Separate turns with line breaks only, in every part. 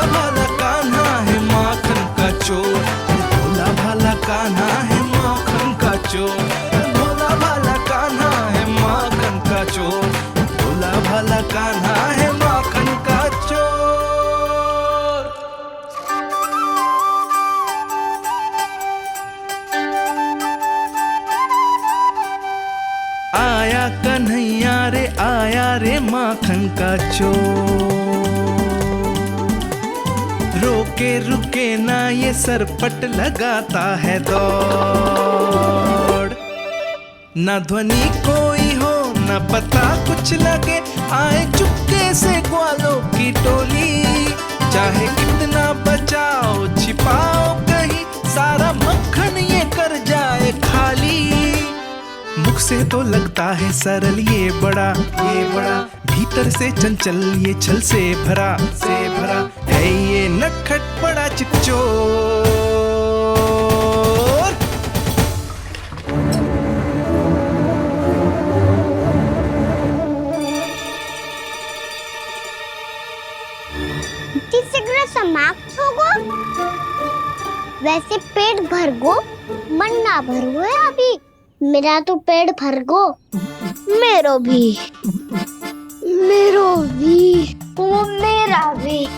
भाला कान्हा है माखन का चोर, भोला भाला कान्हा है माखन का चोर, भोला भाला कान्हा है माखन का चोर, भोला भाला कान्हा है माखन का चोर। आया कन्हैया रे आया रे माखन का चोर, रोके रुके ना ये सरपट लगाता है दौड़, ना ध्वनि कोई हो ना पता कुछ लगे, आए चुपके से ग्वालों की टोली, चाहे कितना बचाओ छिपाओ कहीं, सारा मक्खन ये कर जाए खाली। मुख से तो लगता है सरल ये बड़ा भीतर से चंचल ये छल से भरा है ये नटखट बड़ा चिकचोर।
समाप्त हो गो, वैसे पेट भर गो मन ना भर गो है अभी, मेरा तो पेट भर गो, मेरो भी वो मेरा भी,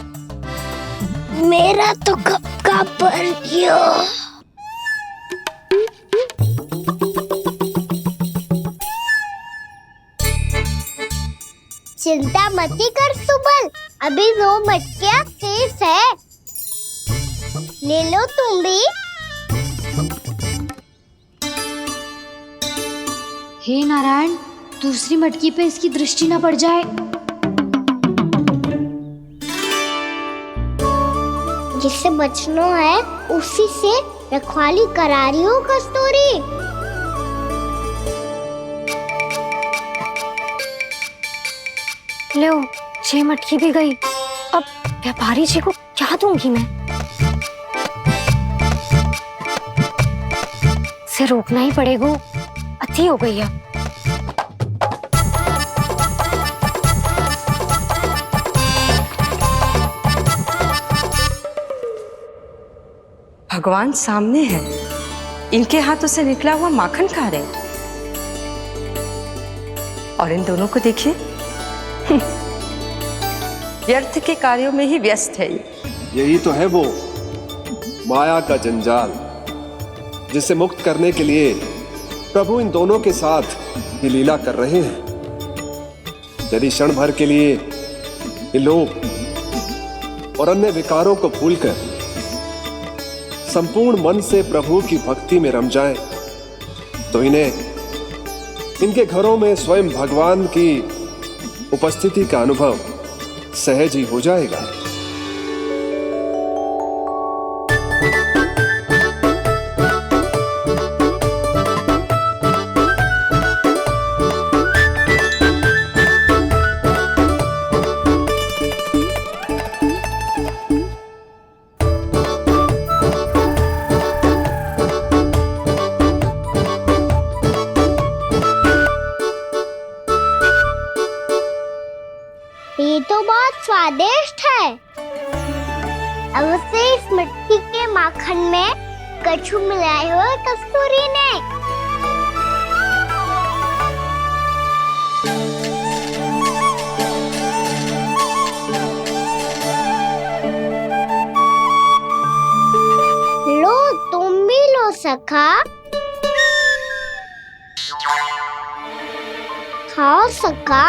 मेरा तो कब का भर गयो। चिंता मती कर सुबल, अभी 2 मटकियाँ शेष है, ले लो तुम भी।
हे नारायण, दूसरी मटकी पे इसकी दृष्टि न पड़ जाए।
जिससे बचना है उसी से रखवाली करा रही हो कस्तूरी।
लो, 6 मटकी भी गई, अब व्यापारी जी को क्या दूंगी मैं? इसे रोकना ही पड़ेगा, अति हो गई है।
भगवान सामने है, इनके हाथों से निकला हुआ माखन खा रहे, और इन दोनों को देखिए व्यर्थ के कार्यों में ही व्यस्त है।
यही तो है वो माया का जंजाल, जिसे मुक्त करने के लिए प्रभु इन दोनों के साथ ये लीला कर रहे हैं। यदि क्षण भर के लिए ये लोग और अन्य विकारों को भूलकर संपूर्ण मन से प्रभु की भक्ति में रम जाएं, तो इन्हें इनके घरों में स्वयं भगवान की उपस्थिति का अनुभव सहज ही हो जाएगा।
ये तो बहुत स्वादिष्ट है। अवश्य इस मिट्टी के माखन में कछु मिलाए हुए कस्तूरी ने। लो, तुम भी लो सखा, खाओ सखा।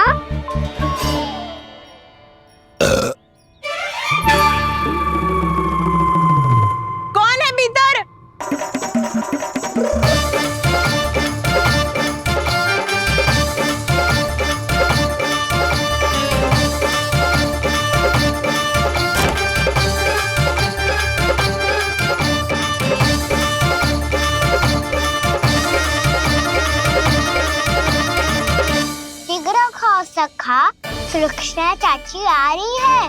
कौन है भीतर?
शीघ्र खाओ सखा, सुलक्षणा चाची आ रही है।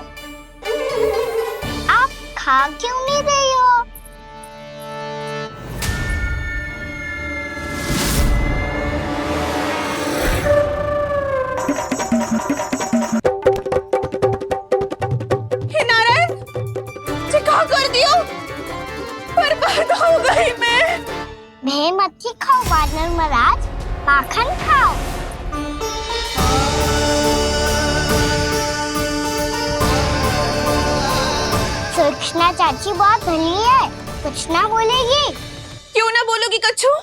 आप खा क्यों नहीं रही हो?
हे नारायण, क्या कर दियो? बर्बाद हो गई मैं।
मच्छी खाओ वानर महाराज, माखन खाओ। सुलक्षणा चाची बहुत भली है, कुछ ना बोलेगी।
क्यों ना बोलोगी कच्छू?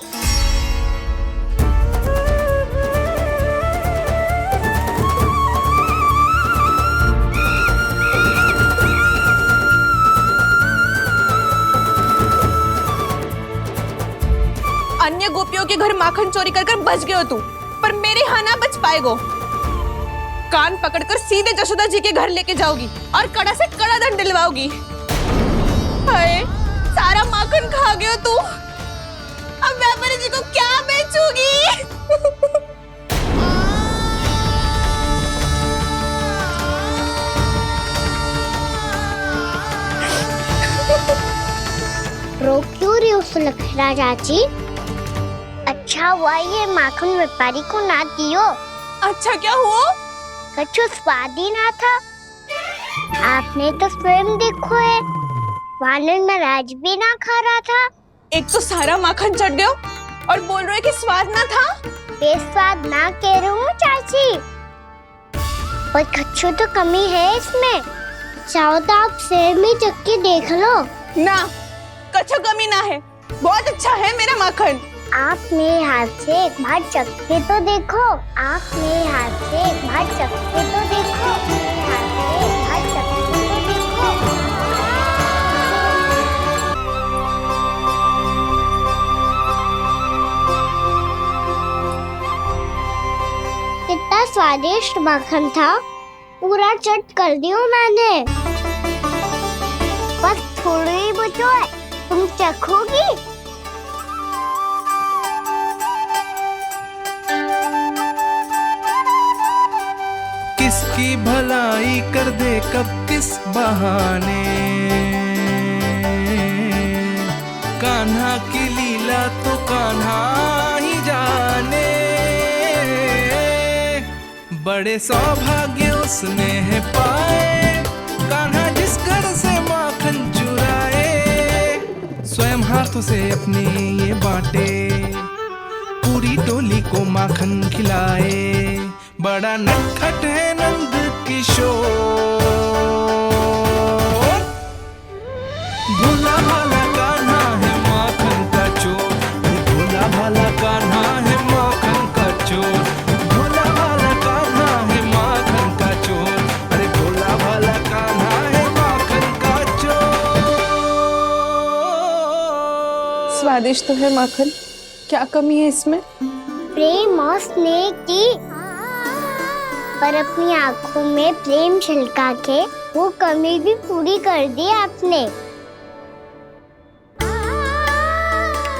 अन्य गोपियों के घर माखन चोरी कर बच गए हो तू, पर मेरे यहाँ ना बच पाएगो। कान पकड़कर सीधे जशोदा जी के घर लेके जाओगी और कड़ा से कड़ा दंड दिलवाओगी। हाय, सारा माखन खा गए हो तू। अब व्यापारी जी को क्या बेचूगी?
रो क्यों रही हो सुलक्षणा चाची? अच्छा हुआ ये माखन व्यापारी को ना दियो।
अच्छा क्या हुआ?
कछु स्वाद ही ना था। आपने तो स्वयं देखो है, वानर महाराज भी ना खा रहा था।
एक तो सारा माखन चढ़ गया और बोल रहे कि स्वाद ना था।
बेस्वाद ना कह रही हूँ चाची, पर कछु तो कमी है इसमें। चाहो तो आप स्वयं ही चख के देख लो।
ना, कछु कमी ना है, बहुत अच्छा है मेरा माखन।
आप मेरे हाथ से एक बार चख के तो देखो। आप मेरे हाथ से एक बार चख के तो देखो। मेरे हाथ से एक बार चख के तो देखो। कितना स्वादिष्ट माखन था, पूरा चट कर दियो मैंने। बस थोड़ी ही बचो है, तुम चखोगी?
किसकी भलाई कर दे कब किस बहाने, कान्हा की लीला तो कान्हा ही जाने। बड़े सौभाग्य उसने है पाए, कान्हा जिस घर से माखन चुराए। स्वयं हाथों से अपने ये बांटे, पूरी टोली को माखन खिलाए। बड़ा नटखट है नंद किशोर, भोला भाला कान्हा है माखन का चोर। भोला भाला कान्हा है माखन का चोर। भोला भाला कान्हा है माखन का चोर। अरे भोला भाला कान्हा है माखन का चोर।
स्वादिष्ट तो है माखन, क्या कमी है इसमें?
प्रेम और स्नेह की, पर अपनी आंखों में प्रेम छलका के वो कमी भी पूरी कर दी आपने।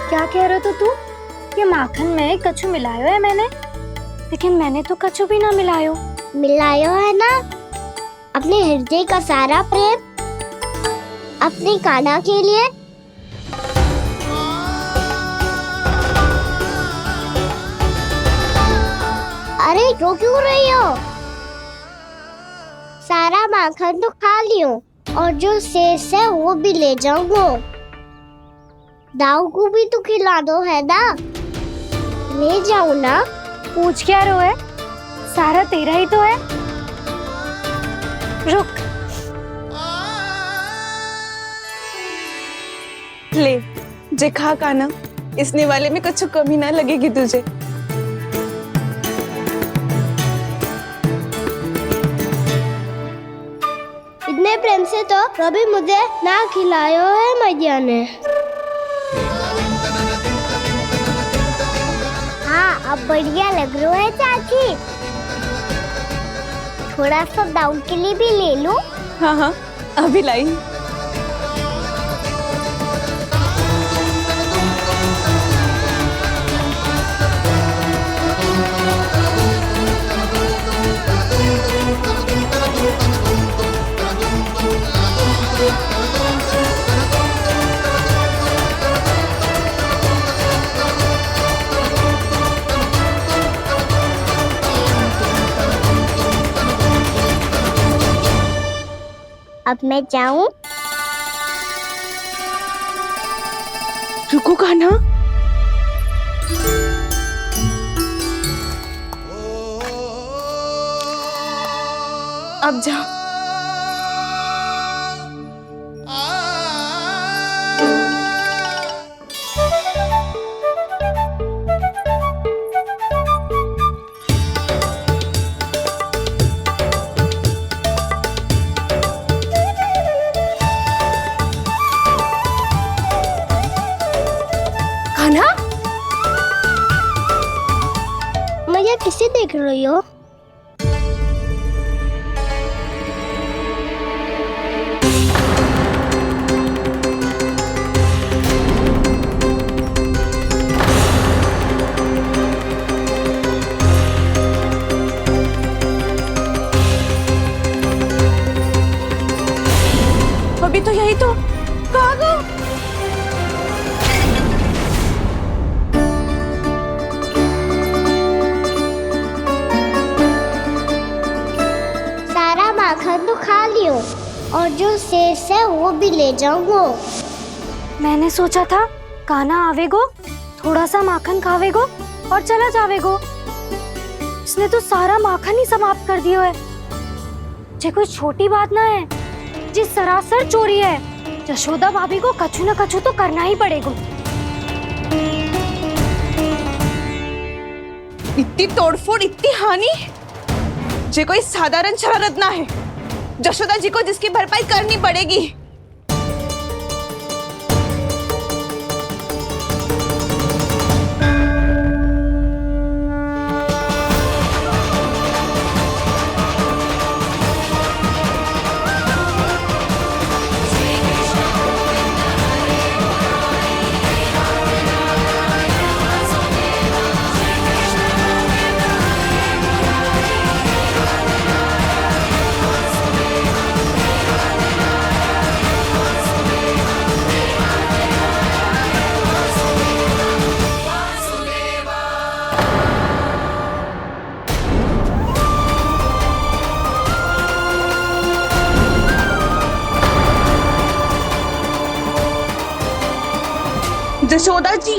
क्या कह रहे हो तू? ये माखन में कछु मिलायो है मैंने, लेकिन मैंने तो कछु भी ना मिलायो।
मिलायो है ना अपने हृदय का सारा प्रेम अपनी कान्हा के लिए। अरे रो क्यों रही हो? सारा माखन तो खा लियो और जो शेष है वो भी ले जाऊंगा। दाऊ को भी तो खिला दो है ना, ले जाओ ना।
पूछ क्या रहो है, सारा तेरा ही तो है। रुक,
ले जे खा कान्हा, इसने वाले में कुछ कमी ना लगेगी तुझे।
इतने प्रेम से तो कभी मुझे ना खिलायो है मैया ने। हाँ, अब बढ़िया लग रहा है चाची। थोड़ा सा दाऊ के लिए भी ले लो।
हाँ हाँ, अभी लाई।
अब मैं जाऊं?
रुको कान्हा, अब जा। कान्हा,
मैया किसे देख रही हो?
अभी तो यही तो। कहाँ गो?
सारा माखन तो खा लियो और जो शेष है वो भी ले जाऊंगो।
मैंने सोचा था कान्हा आवेगो, थोड़ा सा माखन खावेगो और चला जावेगो। इसने तो सारा माखन ही समाप्त कर दियो है। ये कोई छोटी बात ना है, जी सरासर चोरी है। यशोदा भाभी को कछु न कछु तो करना ही पड़ेगा।
इतनी तोड़फोड़, इतनी हानि, ये कोई साधारण शरारत ना है। यशोदा जी को जिसकी भरपाई करनी पड़ेगी। यशोदा जी,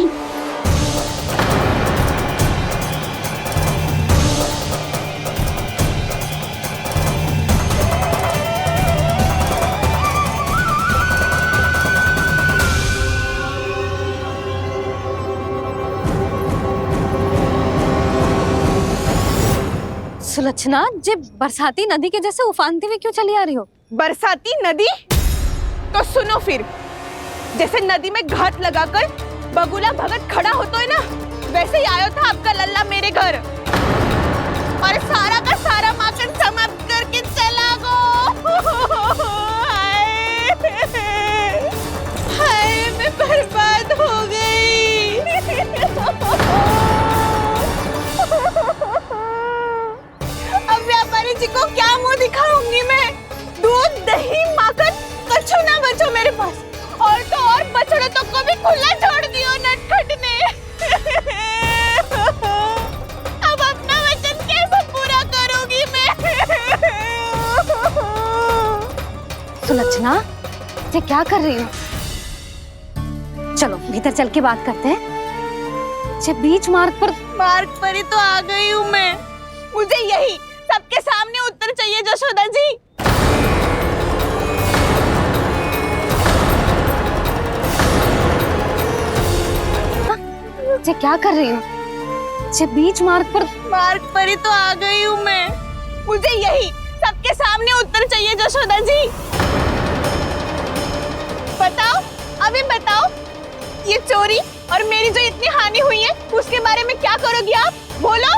सुलक्षणा, जे बरसाती नदी के जैसे उफानते हुए क्यों चली आ रही हो?
बरसाती नदी? तो सुनो फिर, जैसे नदी में घाट लगाकर बगुला भगत खड़ा होता है ना, वैसे ही आया था आपका लल्ला मेरे घर और सारा का सारा माखन समाप्त करके चला गो। हाय, मैं बर्बाद हो गई। अब व्यापारी जी को क्या मुंह दिखाऊंगी मैं? दूध, दही, माखन कछु ना बचो मेरे पास। और तो और बछड़े तो को भी खुला छोड़ दियो नटखट ने। अब अपना वचन कैसे पूरा करूंगी मैं?
सुलक्षणा, ये क्या कर रही हो? चलो भीतर चल के बात करते हैं। ये बीच मार्ग पर
ही तो आ गई हूँ मैं। मुझे यही सबके सामने उत्तर चाहिए यशोदा जी।
ये क्या कर रही हो? ये बीच मार्ग
पर ही तो आ गई हूँ मैं। मुझे यही सबके सामने उत्तर चाहिए यशोदा जी। बताओ, अभी बताओ, ये चोरी और मेरी जो इतनी हानि हुई है उसके बारे में क्या करोगी आप? बोलो।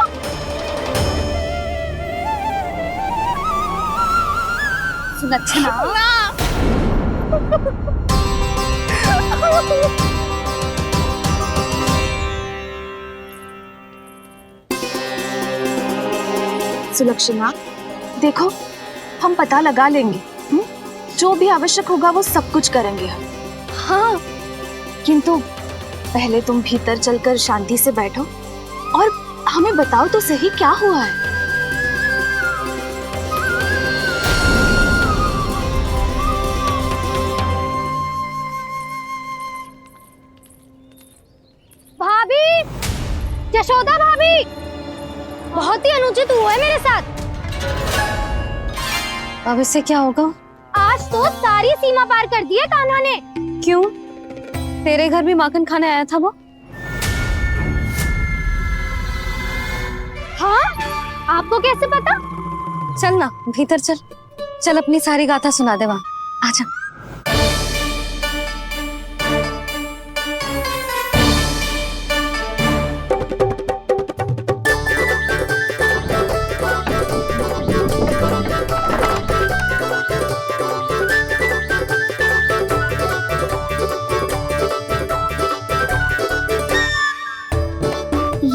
सुलक्षणा,
सुलक्षणा, देखो हम पता लगा लेंगे, जो भी आवश्यक होगा वो सब कुछ करेंगे हम।
हाँ,
किंतु पहले तुम भीतर चलकर शांति से बैठो और हमें बताओ तो सही क्या हुआ है।
अनुचित हुआ है मेरे साथ।
अब इससे क्या होगा?
आज तो सारी सीमा पार कर दी है कान्हा ने।
क्यों? तेरे घर भी माखन खाने आया था वो?
हाँ, आपको कैसे पता?
चल ना भीतर चल, चल अपनी सारी गाथा सुना दे वहां, आजा।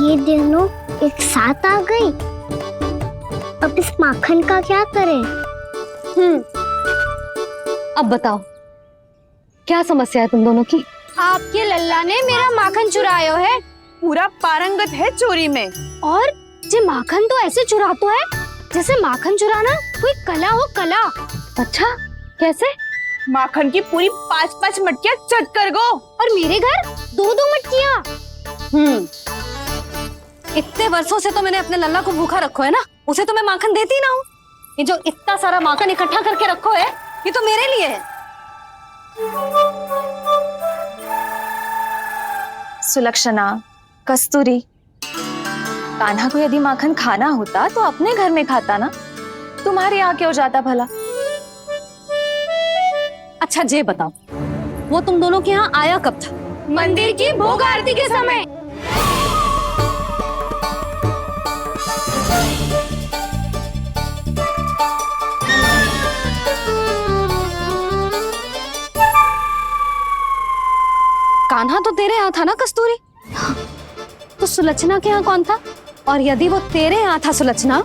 ये दोनों एक साथ आ गई। अब इस माखन का क्या करें?
अब बताओ क्या समस्या है तुम दोनों की?
आपके लल्ला ने मेरा माखन चुरायो है
पूरा पारंगत है चोरी में।
और जे माखन तो ऐसे चुरातो है जैसे माखन चुराना कोई कला हो, कला।
अच्छा, कैसे?
माखन की पूरी 5-5 मटकियां चट कर गो।
और मेरे घर 2-2 मटकियां।
इतने वर्षों से तो मैंने अपने लल्ला को भूखा रखो है ना, उसे तो मैं माखन देती ना हूँ। ये जो इतना सारा माखन इकट्ठा करके रखो है, ये तो मेरे लिए है।
सुलक्षणा, कस्तूरी, कान्हा को यदि माखन खाना होता तो अपने घर में खाता ना, तुम्हारे यहाँ क्यों जाता भला?
अच्छा ये बताओ, वो तुम दोनों के यहाँ आया कब था?
मंदिर की भोग आरती के समय।
कान्हा तो तेरे यहाँ था ना कस्तूरी? तो सुलक्षणा के यहाँ कौन था? और यदि वो तेरे यहाँ था सुलक्षणा,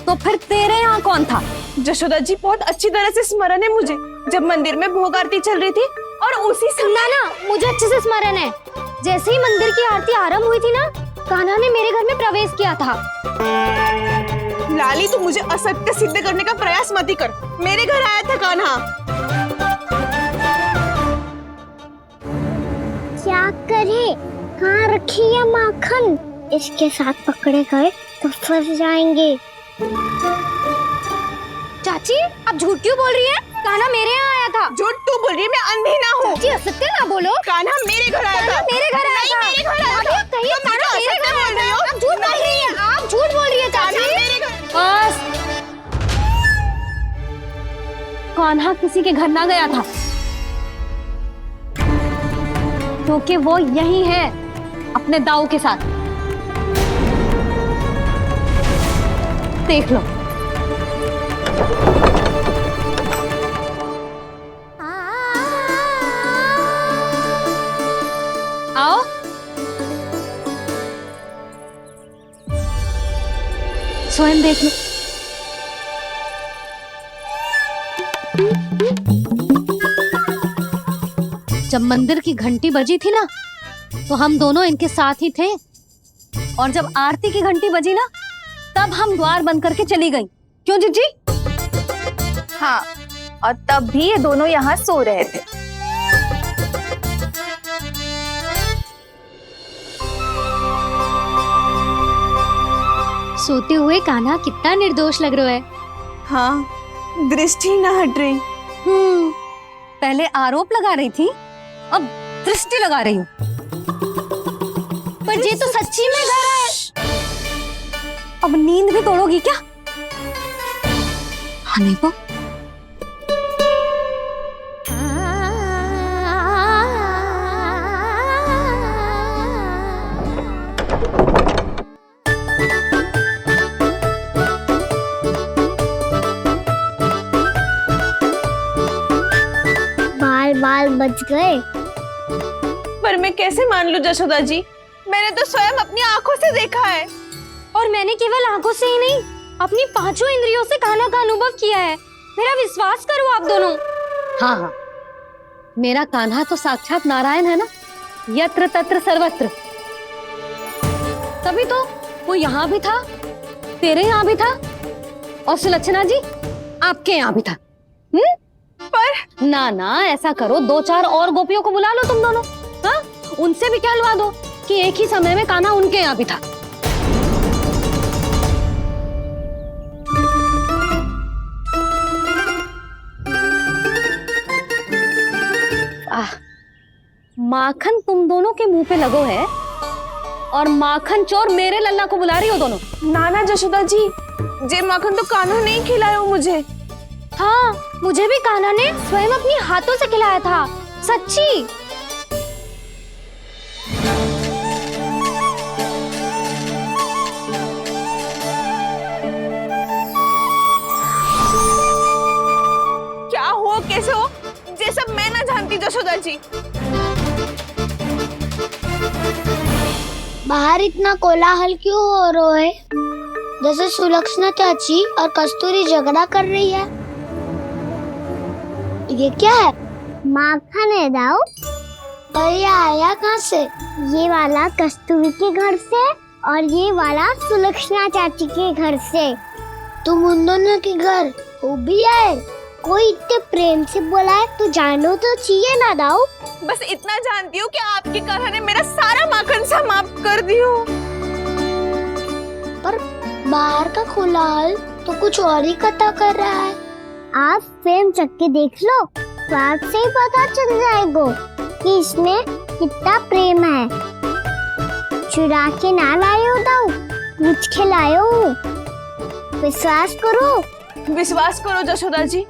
तो फिर तेरे यहाँ कौन था?
जशोदा जी बहुत अच्छी तरह से स्मरण है मुझे, जब मंदिर में भोग आरती चल रही थी और उसी समय
ना, मुझे अच्छे से स्मरण है। जैसे ही मंदिर की आरती आरंभ हुई थी ना, कान्हा ने मेरे घर में प्रवेश किया था।
लाली, तू मुझे असत्य सिद्ध करने का प्रयास मत ही कर। मेरे घर आया था कान्हा।
क्या करे? कहाँ रखी है माखन? इसके साथ पकड़े गए तो फंस जाएंगे।
चाची, आप झूठ क्यों बोल रही हैं? कान्हा मेरे यहाँ आया था।
झूठ तू बोल रही है, मैं अंधी ना हूँ।
चाची, असत्य ना बोलो।
कान्हा मेरे घर आया था।
कान्हा मेरे घर आया था।
मेरे घर आया था।
आप कहिए
तुम
कान्हा
मुझे
मेरे
असत्य
घर
बोल रही
आया
हो।
था। आप झूठ बोल रही हैं। आप झूठ बोल रही है चाची।
मेरे घर
बस, कान्हा किसी के घर ना गया था, क्योंकि वो यही है अपने दाऊ के साथ। देख लो। आओ। स्वयं देख लो। जब मंदिर की घंटी बजी थी ना, तो हम दोनों इनके साथ ही थे, और जब आरती की घंटी बजी ना, तब हम द्वार बंद करके चली गई। क्यों जीजी?
हाँ, और तब भी ये दोनों यहाँ सो रहे थे।
सोते हुए कान्हा कितना निर्दोष लग रहा है।
हाँ, दृष्टि ना हट रही।
पहले आरोप लगा रही थी, अब दृष्टि लगा रही हूँ।
पर ये तो सच्ची में घर है।
अब नींद भी तोड़ोगी क्या? हनी को
बाल बच गए।
पर मैं कैसे मान लूं जशोदा जी? मैंने तो स्वयं अपनी आंखों से देखा है।
और मैंने केवल आंखों से ही नहीं, अपनी 5 इंद्रियों से कान्हा का अनुभव किया है। मेरा विश्वास करो आप दोनों।
हाँ हाँ, मेरा कान्हा तो साक्षात नारायण है ना, यत्र तत्र सर्वत्र। तभी तो वो यहाँ भी था, तेरे यहाँ भी था, और सुलक्षणा जी आपके यहाँ भी था। पर ना ना, ऐसा करो, 2-4 और गोपियों को बुला लो तुम दोनों। हाँ, उनसे भी कहलवा दो कि एक ही समय में कान्हा उनके यहाँ भी था। माखन तुम दोनों के मुंह पे लगो है और माखन चोर मेरे लल्ला को बुला रही हो दोनों।
नाना जशोदा जी, जे माखन तो कान्हा नहीं खिलाया मुझे।
हाँ, मुझे भी कान्हा ने स्वयं अपनी हाथों से खिलाया था, सच्ची।
क्या हो कैसे हो, ये सब मैं ना जानती जशोदा जी।
बाहर इतना कोलाहल क्यों हो रहा है? जैसे सुलक्षणा चाची और कस्तूरी झगड़ा कर रही है। ये क्या है? माखन है दाऊ। और ये आया कहाँ से? ये वाला कस्तूरी के घर से और ये वाला सुलक्षणा चाची के घर से। तुम उन दोनों के घर वो भी आए? कोई इतने प्रेम से बोला है तो जानो तो चाहिए ना दाऊ।
बस इतना जानती हूँ कि आपकी कान्हा ने मेरा सारा माखन समाप्त कर दियो।
पर बाहर का कोलाहल तो कुछ और ही कथा कर रहा है। आप फिल्म चख के देख लो तो आपसे ही पता चल जाएगा कि इसमें कितना प्रेम है। चुरा के ना लाए हो दाऊ, पूछ के लाए हो। विश्वास करो
जशोदा जी,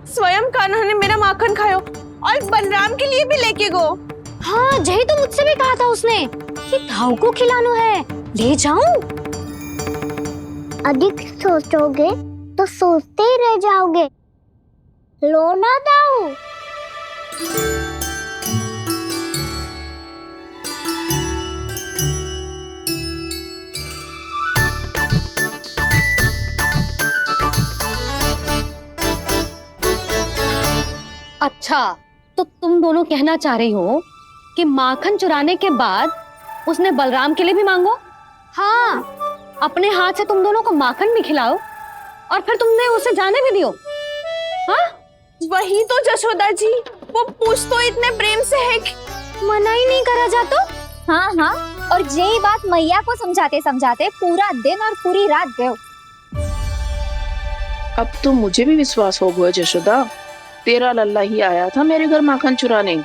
स्वयं कान्हा ने मेरा माखन खायो और बलराम के लिए भी लेके गो।
हाँ, यही तो मुझसे भी कहा था उसने कि दाऊ को खिलाना है, ले जाऊं।
अधिक सोचोगे तो सोचते ही रह जाओगे। लो ना दाऊ।
अच्छा, तो तुम दोनों कहना चाह रही हो कि माखन चुराने के बाद उसने बलराम के लिए भी मांगो? हाँ, अपने हाथ से तुम दोनों को माखन भी खिलाओ और फिर तुमने उसे जाने भी दियो। हाँ,
वही तो जशोदा जी, वो पूछ तो इतने प्रेम से है कि
मना ही नहीं करा जाता।
हाँ हाँ, और यही बात मैया को समझाते समझाते पूरा दिन और पूरी रात गए।
अब तो मुझे भी विश्वास हो गया जशोदा, तेरा लल्ला ही आया था मेरे घर माखन चुराने।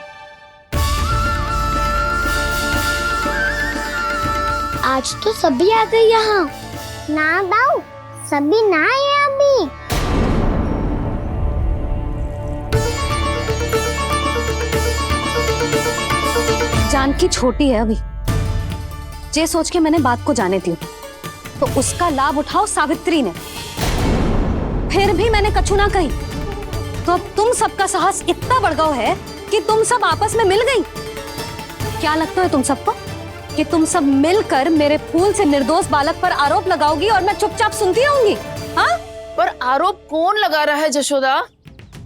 आज तो सभी आ गए यहाँ। ना दाऊ, सभी ना आए अभी।
जानकी छोटी है अभी, ये सोच के मैंने बात को जाने दी तो उसका लाभ उठाओ सावित्री ने। फिर भी मैंने कछु ना कही तो अब तुम सबका साहस इतना बढ़ गया है कि तुम सब आपस में मिल गई। क्या लगता है तुम सबको कि तुम सब मिलकर मेरे फूल से निर्दोष बालक पर आरोप लगाओगी और मैं चुपचाप सुनती रहूंगी? हाँ,
पर आरोप कौन लगा रहा है जशोदा?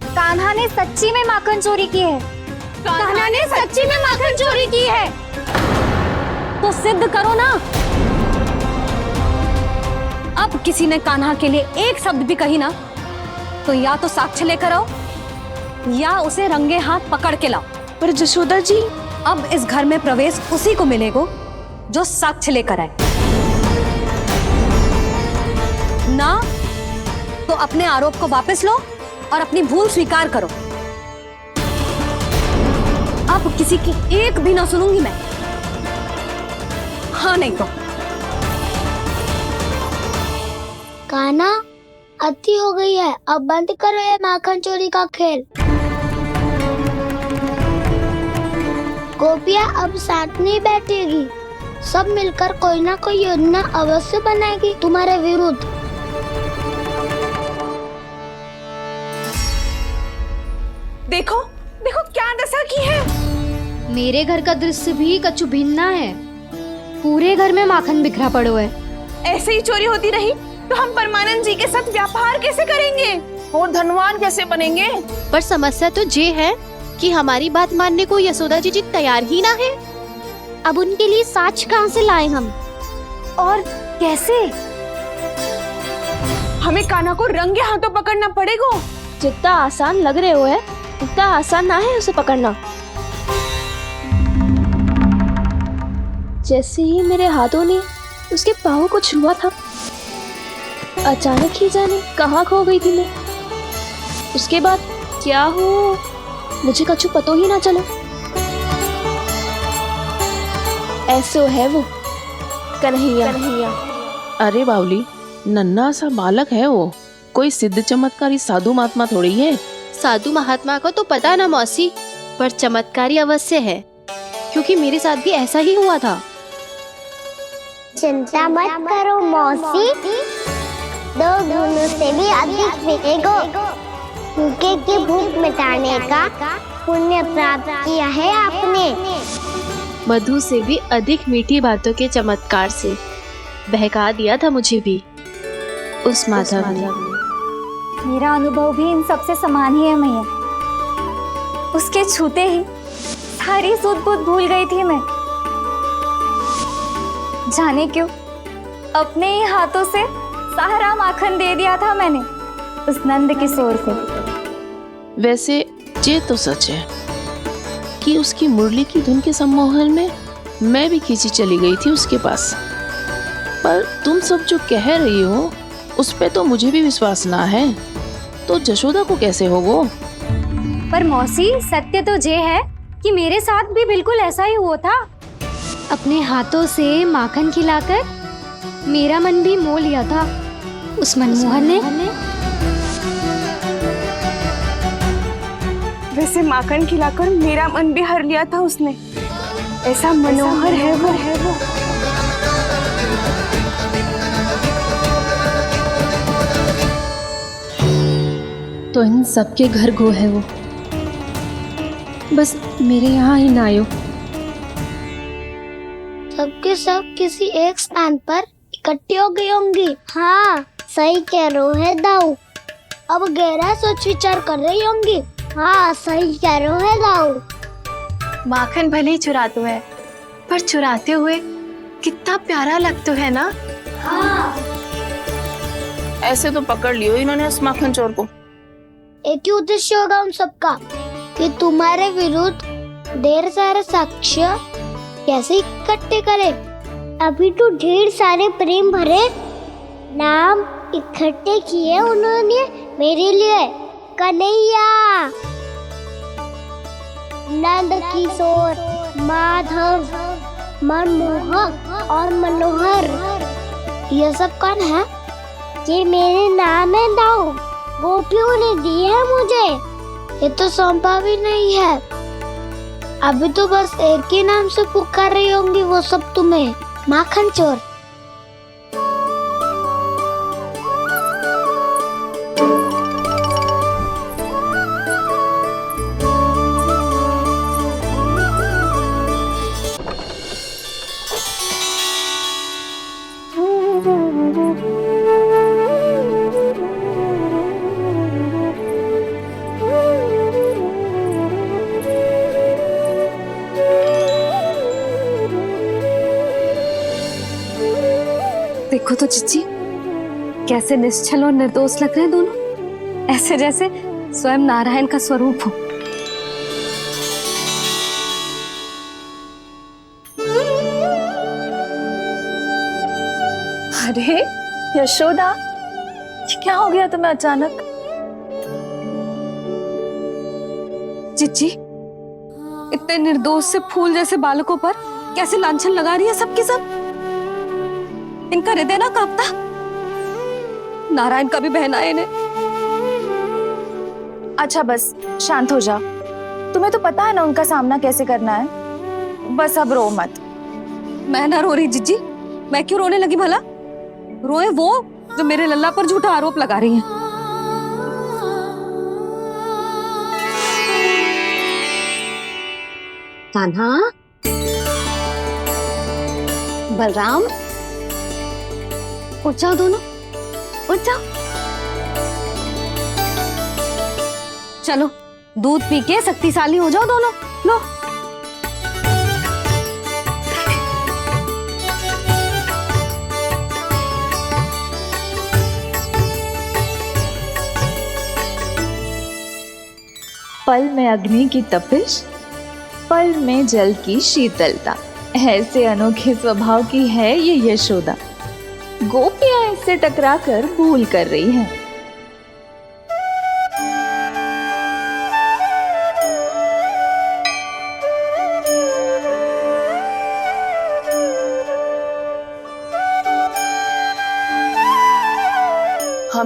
कान्हा ने सच्ची में माखन चोरी की है। कान्हा ने सच्ची में माखन चोरी की है।
तो सिद्ध करो ना। अब किसी ने कान्हा के लिए एक शब्द भी कही ना तो या तो साक्ष्य लेकर आओ या उसे रंगे हाथ पकड़ के लाओ।
पर जशोदा जी,
अब इस घर में प्रवेश उसी को मिलेगा जो साक्ष्य लेकर आए। ना तो अपने आरोप को वापस लो और अपनी भूल स्वीकार करो। अब किसी की एक भी ना सुनूंगी मैं। हाँ नहीं तो
कान्हा, अति हो गई है, अब बंद करो ये माखन चोरी का खेल। गोपिया अब साथ नहीं बैठेगी, सब मिलकर कोई ना कोई योजना अवश्य बनाएगी तुम्हारे विरुद्ध।
देखो देखो क्या दशा की है।
मेरे घर का दृश्य भी कछु भिन्न है। पूरे घर में माखन बिखरा पड़ो है।
ऐसे ही चोरी होती रही तो हम परमानंद जी के साथ व्यापार कैसे करेंगे
और धनवान कैसे बनेंगे?
पर समस्या तो ये है कि हमारी बात मानने को यशोदा जी तैयार ही ना है। अब उनके लिए साक्ष्य कहाँ से लाएं हम?
और कैसे?
हमें कान्हा को रंगे हाथों पकड़ना पड़ेगा।
जितना आसान लग रहे हो है उतना आसान ना है उसे पकड़ना। जैसे ही मेरे हाथों ने उसके पाँव को छुआ था, अचानक ही जाने कहाँ खो गई थी मैं। उसके बाद क्या हो मुझे कछु पता ही ना चला। ऐसो है वो कन्हैया।
अरे बावली, नन्हा सा बालक है वो, कोई सिद्ध चमत्कारी साधु महात्मा थोड़ी है।
साधु महात्मा को तो पता ना मौसी, पर चमत्कारी अवश्य है, क्योंकि मेरे साथ भी ऐसा ही हुआ था।
चिंता मत करो मौसी, 2 गुणों से भी अधिक मिलेगा। भूखे की भूख मिटाने का पुण्य प्राप्त किया है आपने।
मधु से भी अधिक मीठी बातों के चमत्कार से बहका दिया था मुझे भी उस माधव ने।
मेरा अनुभव भी इन सबसे समान ही है मैया। उसके छूते ही सारी सूध बूध भूल गई थी मैं। जाने क्यों अपने ही हाथों से सारा माखन दे दिया था मैंने उस नंद किशोर को।
वैसे ये तो सच है कि उसकी मुरली की धुन के सम्मोहन में मैं भी खींची चली गई थी उसके पास। पर तुम सब जो कह रही हो उस पे तो मुझे भी विश्वास ना है, तो जशोदा को कैसे हो वो?
पर मौसी सत्य तो ये है कि मेरे साथ भी बिल्कुल ऐसा ही हुआ था। अपने हाथों से माखन खिलाकर मेरा मन भी मोह लिया था उस मनमोहन ने।
वैसे माखन खिलाकर मेरा मन भी हर लिया था उसने। ऐसा मनोहर है वो।
तो इन सबके घर गो है वो, बस मेरे यहाँ ही ना आयो।
सबके सब किसी एक स्थान पर इकट्ठी हो गई होंगी। हाँ सही कह रहे है दाऊ। अब गहरा सोच विचार कर रही होंगी। हाँ सही कह रहे है दाऊ।
माखन भले ही चुराते है, पर चुराते हुए कितना प्यारा लगता है ना।
ऐसे तो पकड़ लियो इन्होंने उस माखन चोर को।
एक ही उद्देश्य होगा उन सबका कि तुम्हारे विरुद्ध ढेर सारे साक्ष्य कैसे इकट्ठे करे। अभी तो ढेर सारे प्रेम भरे नाम इकट्ठे किए उन्होंने मेरे लिए। कन्हैया, नंद किशोर, माधव, मनमोहक और मनोहर, ये सब कौन है? ये मेरे नाम है दाऊ। गोपियों ने दी है मुझे, ये तो सौंपा भी नहीं है। अभी तो बस एक ही नाम से पुकार रही होंगी वो सब तुम्हें, माखन चोर।
देखो तो चिच्ची, कैसे निश्चल और निर्दोष लग रहे हैं दोनों, ऐसे जैसे स्वयं नारायण का स्वरूप हो।
अरे यशोदा, ये क्या हो गया तुम्हें अचानक?
चिच्ची, इतने निर्दोष से फूल जैसे बालकों पर कैसे लांछन लगा रही है सबके सब। इनका हृदय ना कांपता? नारायण का भी बहना है इन्हें।
अच्छा बस शांत हो जाओ, तुम्हें तो पता है ना उनका सामना कैसे करना है। बस अब रो मत।
मैं ना रो रही जिज्जी, मैं क्यों रोने लगी भला? रोए वो जो मेरे लल्ला पर झूठा आरोप लगा रही हैं।
कान्हा, बलराम, उठ जाओ दोनों, उठ जाओ। चलो दूध पी के शक्तिशाली हो जाओ दोनों। लो।
पल में अग्नि की तपिश, पल में जल की शीतलता, ऐसे अनोखे स्वभाव की है ये यशोदा। गोपियां इससे टकराकर भूल कर रही हैं।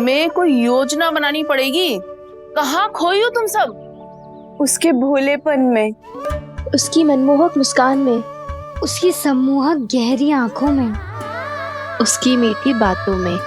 हमें कोई योजना बनानी पड़ेगी। कहाँ खोई हो तुम सब?
उसके भोलेपन में,
उसकी मनमोहक मुस्कान में,
उसकी सम्मोहक गहरी आंखों में,
उसकी मीठी बातों में।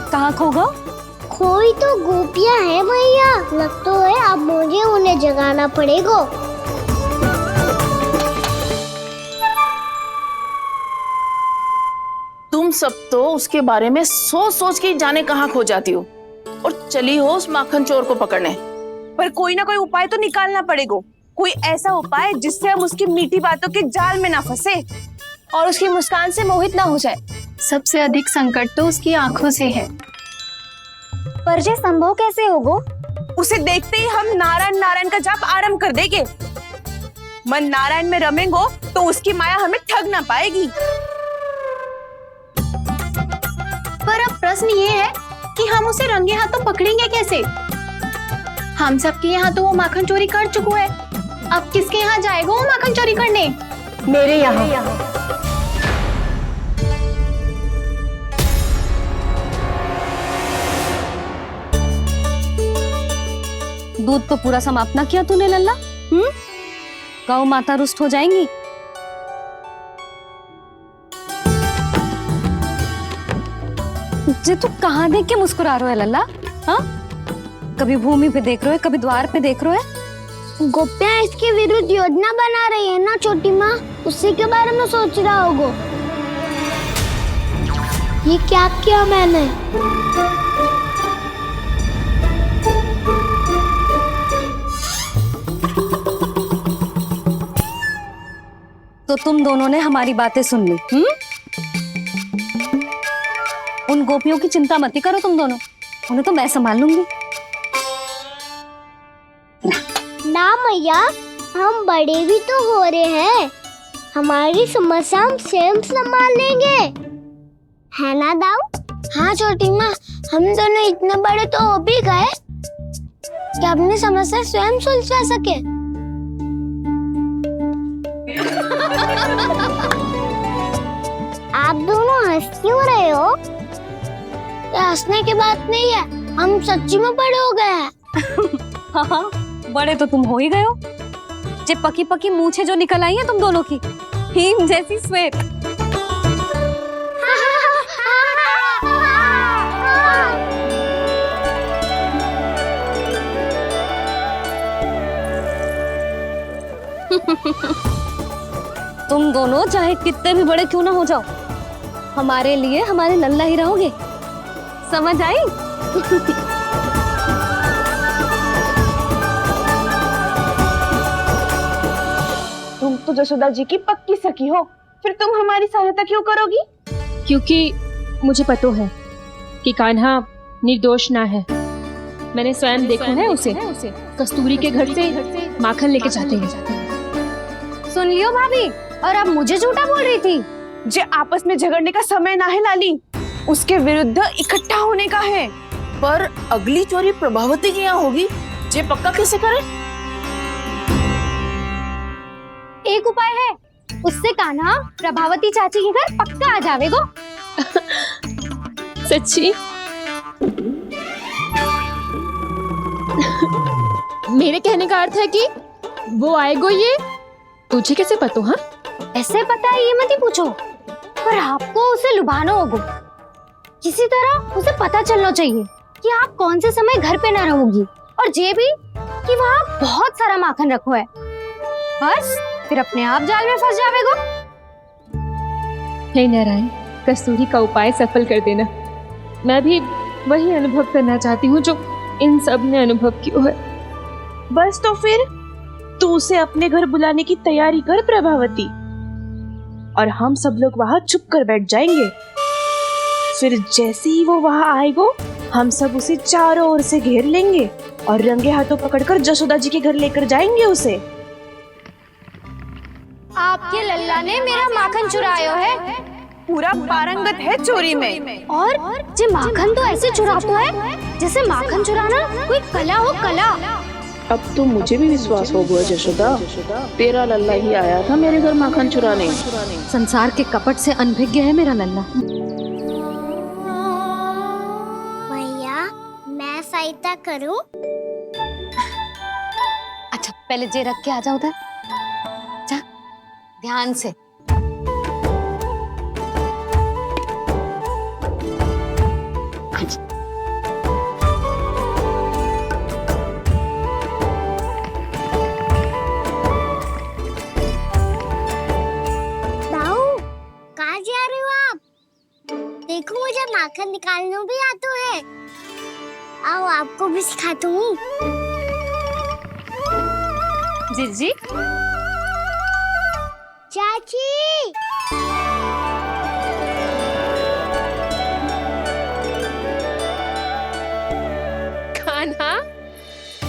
कहाँ खो गो?
खोई तो गोपियां है भैया, लगता है अब मुझे उन्हें जगाना पड़ेगा।
तुम सब तो उसके बारे में सोच सोच के जाने कहाँ खो जाती हो और चली हो उस माखन चोर को पकड़ने।
पर कोई ना कोई उपाय तो निकालना पड़ेगा। कोई ऐसा उपाय जिससे हम उसकी मीठी बातों के जाल में ना फंसे और उसकी मुस्कान से मोहित ना हो जाए।
सबसे अधिक संकट तो उसकी आंखों से है।
पर ये संभव कैसे होगो?
उसे देखते ही हम नारायण नारायण का जाप आरंभ कर देंगे। मन नारायण में रमेंगो तो उसकी माया हमें ठग ना पाएगी।
पर अब प्रश्न ये है कि हम उसे रंगे हाथों पकड़ेंगे कैसे? हम सबके यहाँ तो वो माखन चोरी कर चुका है। अब किसके यहाँ जाएगा वो माखन चोरी करने?
मेरे यहाँ।
दूध तो पूरा समाप्त ना किया तूने लल्ला। गौ माता रुष्ट हो जाएंगी। जे तू कहाँ देख के मुस्कुरा रहे है लल्ला? हाँ, कभी भूमि पे देख रहे हो, कभी द्वार पे देख रहे हो।
गोपियां इसके विरुद्ध योजना बना रही है ना छोटी माँ, उसी के बारे में सोच रहा होगा। ये क्या किया मैंने?
तो तुम दोनों ने हमारी बातें सुन ली। उन गोपियों की चिंता मत करो तुम दोनों, उन्हें तो मैं संभाल लूंगी।
ना मैया, हम बड़े भी तो हो रहे हैं, हमारी समस्या हम स्वयं संभाल लेंगे, है ना दाऊ? हाँ छोटी माँ, हम दोनों इतने बड़े तो हो भी गए कि अपनी समस्या स्वयं सुलझा सके। आप दोनों हंस क्यों रहे हो? ये हंसने की बात नहीं है, हम सच्ची में बड़े हो गए हैं।
हाँ, बड़े तो तुम हो ही गए हो। जे पकी पकी मूछें जो निकल आई हैं तुम दोनों की, हिम जैसी श्वेत। तुम दोनों चाहे कितने भी बड़े क्यों ना हो जाओ, हमारे लिए हमारे लल्ला ही रहोगे, समझ आई?
तुम तो जशोदा जी की पक्की सखी हो, फिर तुम हमारी सहायता क्यों करोगी?
क्योंकि मुझे पता है कि कान्हा निर्दोष ना है। मैंने स्वयं देखा है उसे कस्तूरी के घर से माखन लेके जाते हैं।
सुन लियो भाभी, और अब मुझे झूठा बोल रही थी।
जे आपस में झगड़ने का समय ना है लाली, उसके विरुद्ध इकट्ठा होने का है।
पर अगली चोरी प्रभावती की यहाँ होगी, जे पक्का कैसे करे?
एक उपाय है, उससे कान्हा प्रभावती चाची के घर पक्का आ जावेगो।
सच्ची? मेरे कहने का अर्थ है कि वो आएगो, ये तुझे कैसे पता? हाँ,
ऐसे पता है ये मत ही पूछो, पर आपको उसे लुभाना होगा। किसी तरह उसे पता चलना चाहिए कि आप कौन से समय घर पे ना रहोगी, और ये भी कि वहाँ बहुत सारा माखन रखो है। बस फिर अपने आप जाल में फंस जावेगो।
हे नारायण, कस्तूरी का उपाय सफल कर देना। मैं भी वही अनुभव करना चाहती हूँ जो इन सब ने अनुभव किया है।
बस तो फिर तू उसे अपने घर बुलाने की तैयारी कर प्रभावती, और हम सब लोग वहाँ चुप कर बैठ जाएंगे। फिर जैसे ही वो वहाँ आएगो,
हम सब उसे चारों ओर से घेर लेंगे और रंगे हाथों पकड़कर जसोदा जी के घर लेकर जाएंगे उसे।
आपके लल्ला ने मेरा माखन चुरायो है
पूरा पारंगत है चोरी में।
और जे माखन तो ऐसे चुरातो है जैसे माखन चुराना कोई कला हो, कला।
अब तो मुझे भी विश्वास हो गया जशोदा, तेरा लल्ला ही आया था मेरे घर माखन चुराने।
संसार के कपट से अनभिज्ञ है मेरा लल्ला।
भैया मैं सहायता करूं?
अच्छा पहले जे रख के आ जाओ उधर, जा ध्यान से।
दाऊ कहाँ जा रहे हो आप? देखो मुझे माखन निकालना भी आता है। आओ आपको भी सिखाता हूँ।
जिज्जी
चाची
कान्हा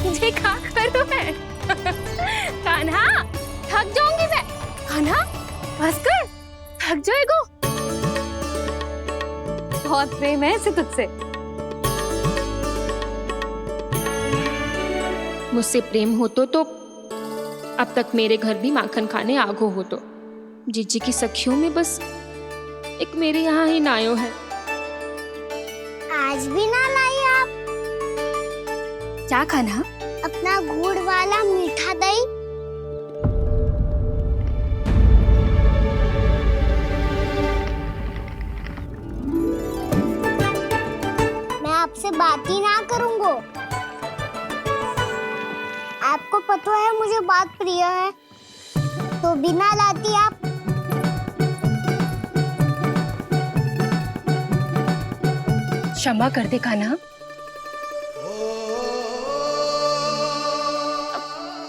ये क्या करो है? कान्हा थक जाऊंगी मैं। कान्हा बस कर, थक जाएगो।
बहुत प्रेम है इसे तुझसे।
मुझसे प्रेम होतो तो अब तक मेरे घर भी माखन खाने आगो हो। तो जीजी की सखियों में बस एक मेरे यहाँ ही नायो है।
आज भी ना लाई आप?
क्या खाना?
अपना गुड़ वाला मीठा दही। मैं आपसे बात ही ना करूंगा। आपको पता है मुझे बात प्रिय है, तो बिना लाती आप।
क्षमा कर दे कान्हा।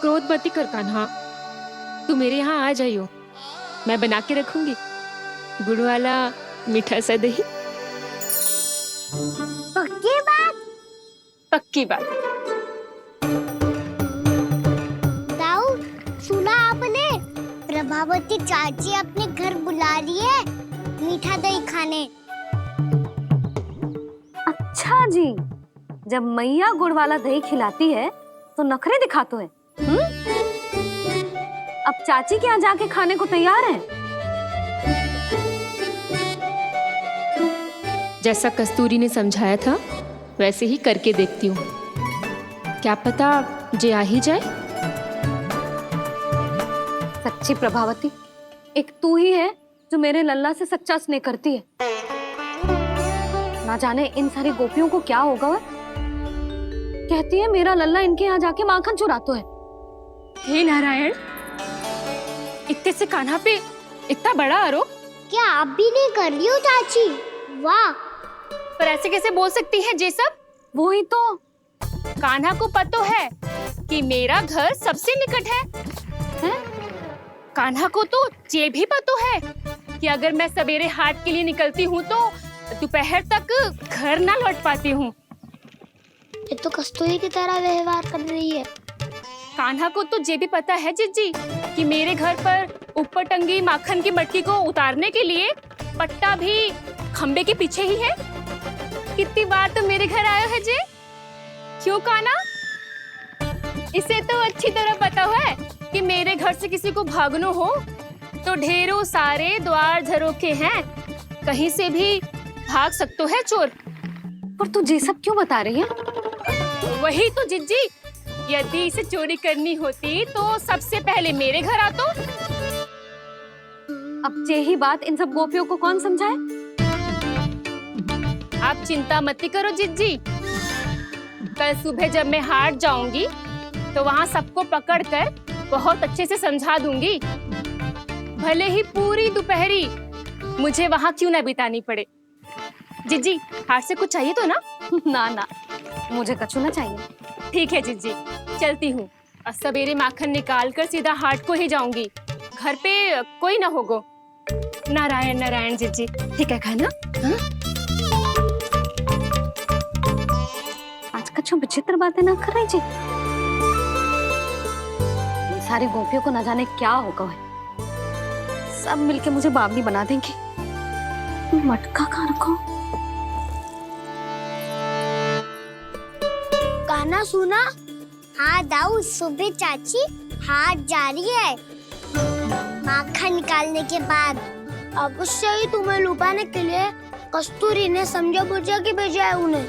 क्रोध मत कर कान्हा, तू मेरे यहाँ आ जाइयो, मैं बना के रखूंगी गुड़ वाला मीठा सा दही।
पक्की बात?
पक्की बात।
दाऊ सुना आपने? प्रभावती चाची अपने घर बुला रही है मीठा दही खाने।
अच्छा जी, जब मैया गुड़ वाला दही खिलाती है तो नखरे दिखाते हैं। अब चाची के यहाँ जाके खाने को तैयार है।
जैसा कस्तूरी ने समझाया था वैसे ही करके देखती हूँ, क्या पता जे आ ही जाए।
सच्ची प्रभावती, एक तू ही है जो मेरे लल्ला से सच्चा स्नेह करती है। ना जाने इन सारी गोपियों को क्या होगा। वह कहती है मेरा लल्ला इनके यहाँ जाके माखन चुराता है।
हे नारायण, इतने से कान्हा पे इतना बड़ा आरोप।
क्या आप भी नहीं कर रही हो चाची? वाह,
पर ऐसे कैसे बोल सकती है जे सब?
वो ही तो।
कान्हा को पता है कि मेरा घर सबसे निकट है? कान्हा को तो ये भी पता है कि अगर मैं सवेरे हाट के लिए निकलती हूँ तो दोपहर तक घर ना लौट पाती हूँ।
ये तो कस्तूरी की तरह व्यवहार कर रही है।
कान्हा को तो ये भी पता है जिज्जी कि मेरे घर पर ऊपर टंगी माखन की मटकी को उतारने के लिए पट्टा भी खंबे के पीछे ही है। कितनी बार तो मेरे घर आयो है जे। क्यों कान्हा? इसे तो अच्छी तरह पता है कि मेरे घर से किसी को भागना हो तो ढेरों सारे द्वार झरोखे हैं, कहीं से भी भाग सकते है चोर।
पर तू ये सब क्यों बता रही है?
वही तो जिज्जी, यदि इसे चोरी करनी होती तो सबसे पहले मेरे घर आतो।
अब यही बात इन सब गोपियों को कौन समझाए?
आप चिंता मत करो जिज्जी, कल सुबह जब मैं हाट जाऊंगी तो वहाँ सबको पकड़कर बहुत अच्छे से समझा दूंगी। भले ही पूरी दोपहरी मुझे वहाँ क्यों ना बितानी पड़े। जिज्जी, हाट से कुछ चाहिए तो ना?
ना ना, मुझे कछु ना चाहिए।
ठीक है जिज्जी, चलती हूँ। और सवेरे माखन निकाल कर सीधा हाट को ही जाऊंगी, घर पे कोई ना होगो। नारायण नारायण जिज्जी, ठीक है खाना? हाँ?
कुछ विचित्र बातें ना कर रही जी। इन सारी गोपियों को न जाने क्या होगा है। सब मिलके मुझे बावली बना देंगे। मटका कहाँ रखो?
गाना सुना? हाँ दाऊ, सुबह चाची हाथ जा रही है माखन निकालने के बाद। अवश्य ही तुम्हें लुभाने के लिए कस्तूरी ने समझा बुझा के भेजा है उन्हें।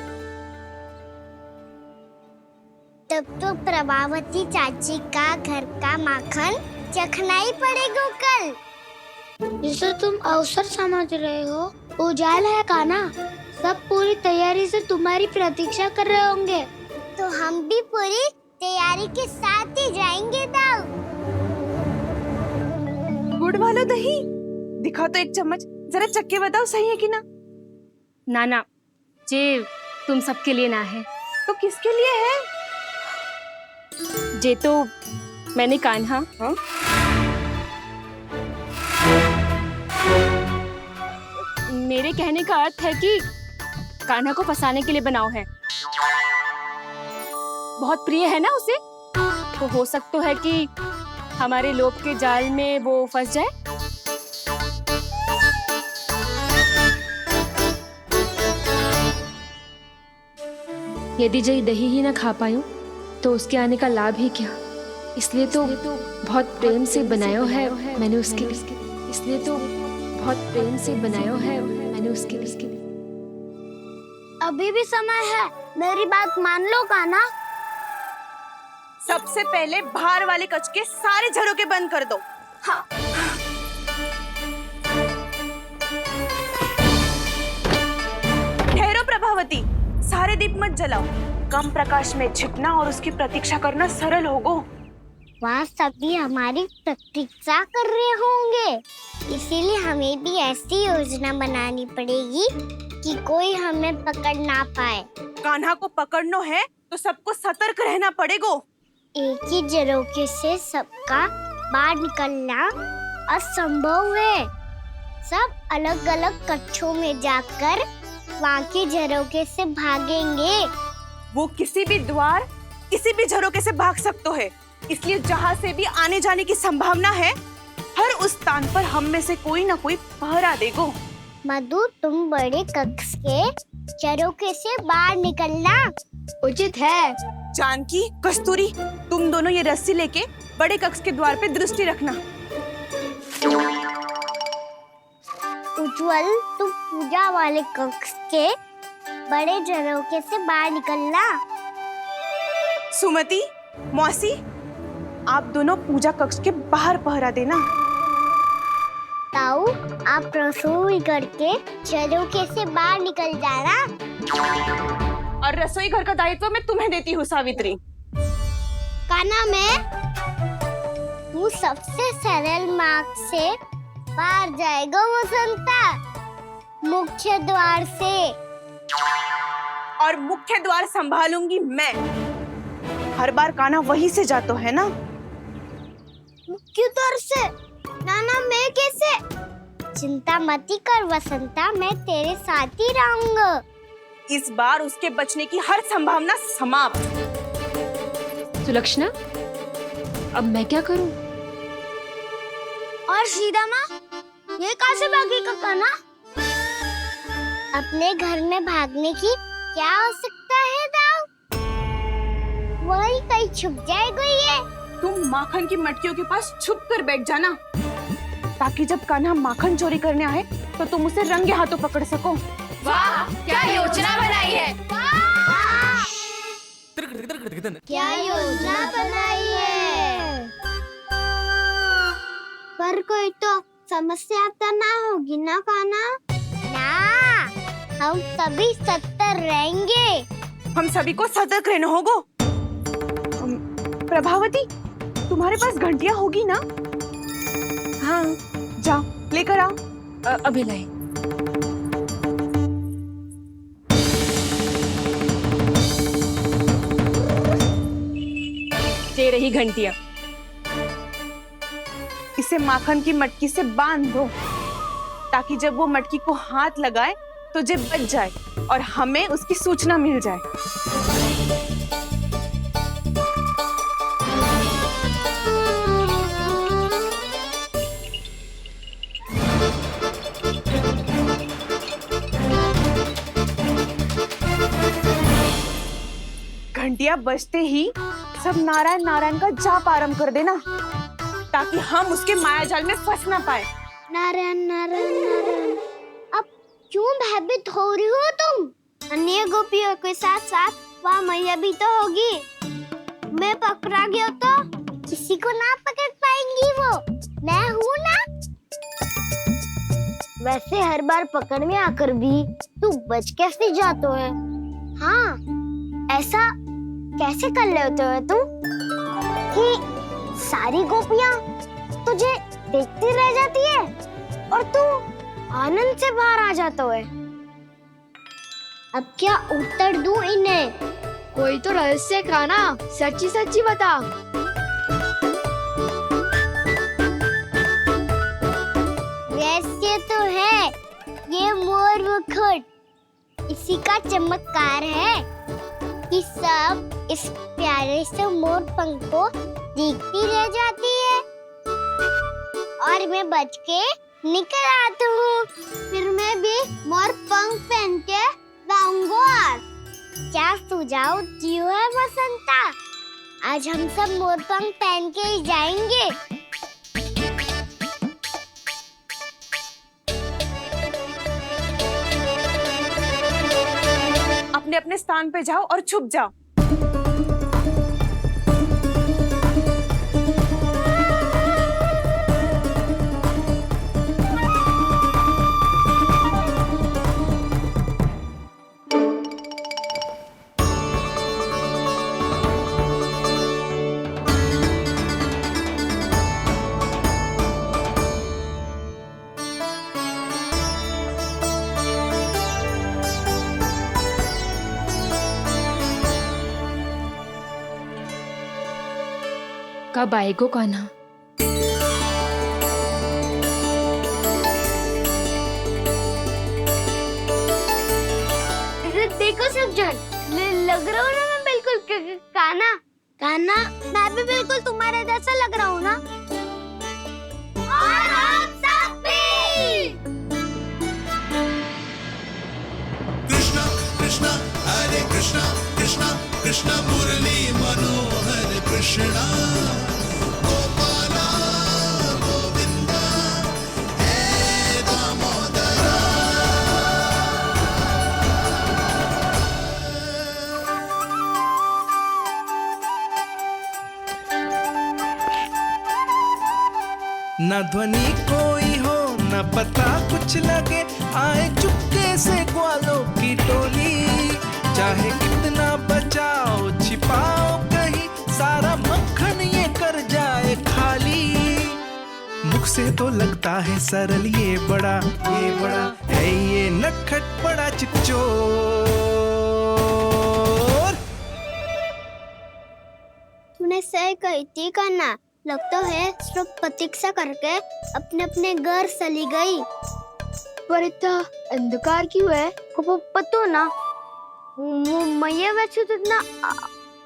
तब तो प्रभावती चाची का घर का माखन चखना ही पड़ेगा कल। जिसे तुम अवसर समझ रहे हो, उजाल है काना। सब पूरी तैयारी से तुम्हारी प्रतीक्षा कर रहे होंगे। तो हम भी पूरी तैयारी के साथ ही जाएंगे दाऊ।
गुड़ वाला दही दिखाओ तो एक चम्मच, जरा चक्के बताओ सही है कि ना।
ना ना, जे तुम सबके लिए ना है।
तो किसके लिए है?
जे तो मैंने कान्हा मेरे कहने का अर्थ है कि कान्हा को फंसाने के लिए बनाओ है। बहुत प्रिय है ना उसे, तो हो सकता है कि हमारे लोभ के जाल में वो फंस जाए। यदि जय दही ही ना खा पायूं तो उसके आने का लाभ ही क्या। इसलिए तो बहुत प्रेम से बनाया है मैंने उसके लिए। इसलिए तो बहुत प्रेम से बनाया है मैंने उसके लिए।
अभी भी समय है, मेरी बात मान लो काना।
सबसे पहले बाहर वाले कच के सारे झरोके बंद कर दो। हाँ। ठहरो प्रभावती, सारे दीप मत जलाओ। कम प्रकाश में छिपना और उसकी प्रतीक्षा करना सरल होगो।
वहाँ सभी हमारी प्रतीक्षा कर रहे होंगे, इसीलिए हमें भी ऐसी योजना बनानी पड़ेगी कि कोई हमें पकड़ ना पाए।
कान्हा को पकड़ना है तो सबको सतर्क रहना पड़ेगा।
एक ही झरोखे से सबका बाहर निकलना असंभव है। सब अलग अलग कक्षों में जाकर वहाँ के झरोखे से भागेंगे।
वो किसी भी द्वार, किसी भी झरोखे से भाग सकते है, इसलिए जहाँ से भी आने जाने की संभावना है, हर उस स्थान पर हम में से कोई ना कोई पहरा देगो।
मधु, तुम बड़े कक्ष के झरोखे से बाहर निकलना उचित है।
जानकी, कस्तूरी, तुम दोनों ये रस्सी लेके बड़े कक्ष के द्वार पे दृष्टि रखना।
उज्जवल, तुम पूजा वाले कक्ष के बड़े झरोखे से बाहर निकलना।
सुमति, मौसी, आप दोनों पूजा कक्ष के बाहर पहरा देना।
ताऊ, आप रसोई करके झरोखे से बाहर निकल जाना।
और रसोई घर का दायित्व मैं तुम्हें देती हूँ सावित्री।
काना, मैं तू सबसे सरल मार्ग से बाहर जाएगा वसंता, मुख्य द्वार से।
और मुख्य द्वार संभालूंगी मैं। हर बार कान्हा वहीं से जाता है ना।
मुख्य द्वार से? नाना, मैं कैसे? चिंता मत कर वसंता, मैं तेरे साथ ही रहूंगा।
इस बार उसके बचने की हर संभावना समाप्त।
सुलक्षणा, अब मैं क्या करूं?
और सीधा माँ, ये कहाँ से भागेगा काना? अपने घर में भागने की क्या हो सकता है दाऊ? वही कहीं छुप जाएगा ये।
तुम माखन की मटकियों के पास छुप कर बैठ जाना, ताकि जब कान्हा माखन चोरी करने आए तो तुम उसे रंगे हाथों पकड़ सको।
वाह, क्या योजना बनाई है।
क्या योजना बनाई है? पर कोई तो समस्या तो ना होगी ना काना? ना, हम सभी सतर्क रहेंगे।
हम सभी को सतर्क रहना होगा। प्रभावती, तुम्हारे पास घंटियां होगी ना? हाँ, जाओ लेकर आओ।
अभी लाई। ये रही घंटियां।
इसे माखन की मटकी से बांध दो, ताकि जब वो मटकी को हाथ लगाए तो जे बच जाए और हमें उसकी सूचना मिल जाए। घंटियां बजते ही सब नारायण नारायण का जाप आरंभ कर देना, ताकि हम उसके मायाजाल में फंस ना पाए।
नारायण नारायण नारायण। अब क्यों भयभीत हो रही हो तुम? अन्य गोपियों के साथ साथ वहाँ मैया भी तो होगी। मैं पकड़ा गया तो किसी को ना पकड़ पाएंगी वो, मैं हूँ ना। वैसे हर बार पकड़ने आकर भी तू बच कैसे जातो है? हाँ, ऐसा कैसे कर लेते हो तुम कि सारी गोपियाँ तुझे देखती रह जाती है और तू आनंद से बाहर आ जाता है? अब क्या उत्तर दूं इन्हें? कोई तो रहस्य काना, सच्ची सच्ची बता। रहस्य तो है, ये मोर मुकुट इसी का चमत्कार है कि सब इस प्यारे से मोर पंख को देखती रह जाती है और मैं बच के निकल आता हूँ। फिर मैं भी मोर पंख पहन के गाऊंगा। क्या सुझाव दियो है बसंता? आज हम सब मोर पंख पहन के ही जाएंगे।
अपने अपने स्थान पे जाओ और छुप जाओ।
कब आएगो कान्हा?
देखो सब जन, लग रहा हूँ ना मैं बिल्कुल कान्हा। कान्हा, मैं भी बिल्कुल तुम्हारे जैसा लग रहा हूँ ना? और हम सब भी।
कृष्णा कृष्णा हरे कृष्णा कृष्णा कृष्णा मुरली मनोहर कृष्णा गोपाला गोविंदा हे दामोदरा।
न ध्वनि कोई हो न पता कुछ लगे, आए चुपके से ग्वालों की टोली। चाहे कितना बचाओ छिपाओ कहीं, सारा मक्खन ये कर जाए खाली। मुख से तो लगता है सरल, ये बड़ा है ये नटखट बड़ा चिच्चोर।
तूने सही कही थी कान्हा, लगता है सिर्फ प्रतीक्षा करके अपने अपने घर चली गई। पर इतना अंधकार क्यों है? पतो ना, मैया वैसे तो इतना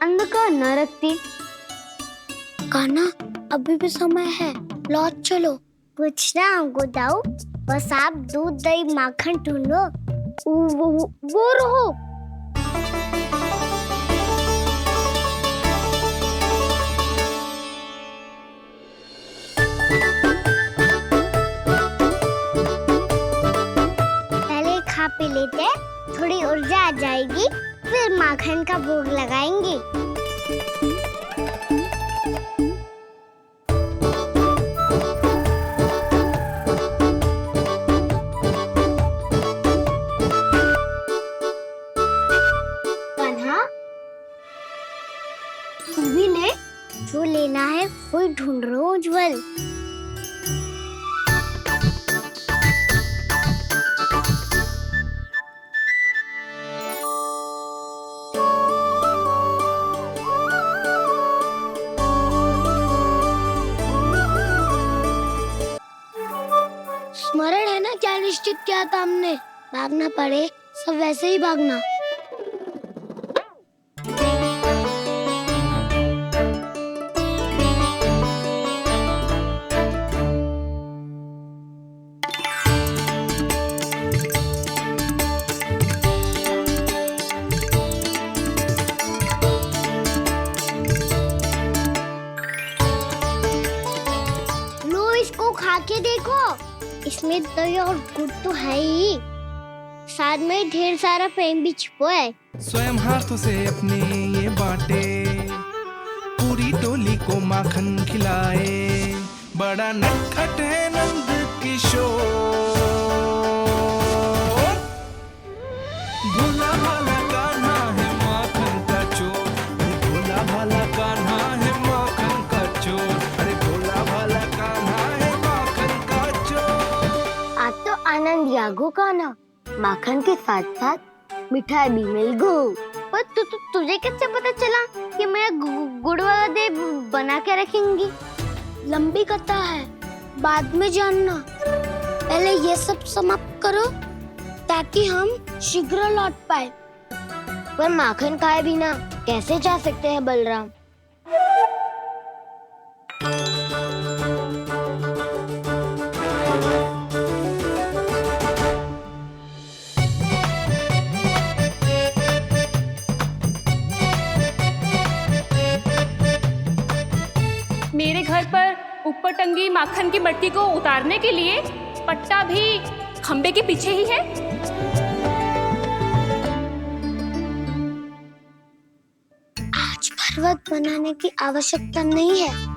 अंधकार न रखती। कान्हा, अभी भी समय है, लौट चलो। कुछ ना हमको दाऊ, बस आप दूध दही माखन ढूंढो। वो रहो। पहले खा पी लेते, थोड़ी ऊर्जा आ जाएगी, फिर माखन का भोग लगाएंगे। कान्हा, तू भी ले, जो लेना है वही ढूंढ रहा हूँ उज्जवल। स्मरण है ना क्या निश्चित किया था हमने? भागना पड़े सब वैसे ही भागना। खा के देखो, इसमें दही और गुड़ तो है ही, साथ में ढेर सारा प्रेम भी छुपा है।
स्वयं हाथों से अपने ये बांटे, पूरी टोली को माखन खिलाए, बड़ा नटखट है नंद किशोर। भोला भाला कान्हा है माखन का चोर, अरे भोला भाला कान्हा है माखन का चोर, अरे भोला भाला कान्हा है माखन का चोर।
आज तो आनंद यागो का ना, माखन के साथ साथ मिठाई भी मिल गई। पर तुझे कैसे पता चला कि मैं गुड़ वाला देव बना के रखेंगी? लंबी कथा है, बाद में जानना। पहले ये सब समाप्त करो ताकि हम शीघ्र लौट पाए। पर माखन खाए बिना कैसे जा सकते हैं बलराम?
मेरे घर पर ऊपर टंगी माखन की मटकी को उतारने के लिए पट्टा भी खंबे के पीछे ही है।
आज पर्वत बनाने की आवश्यकता नहीं है।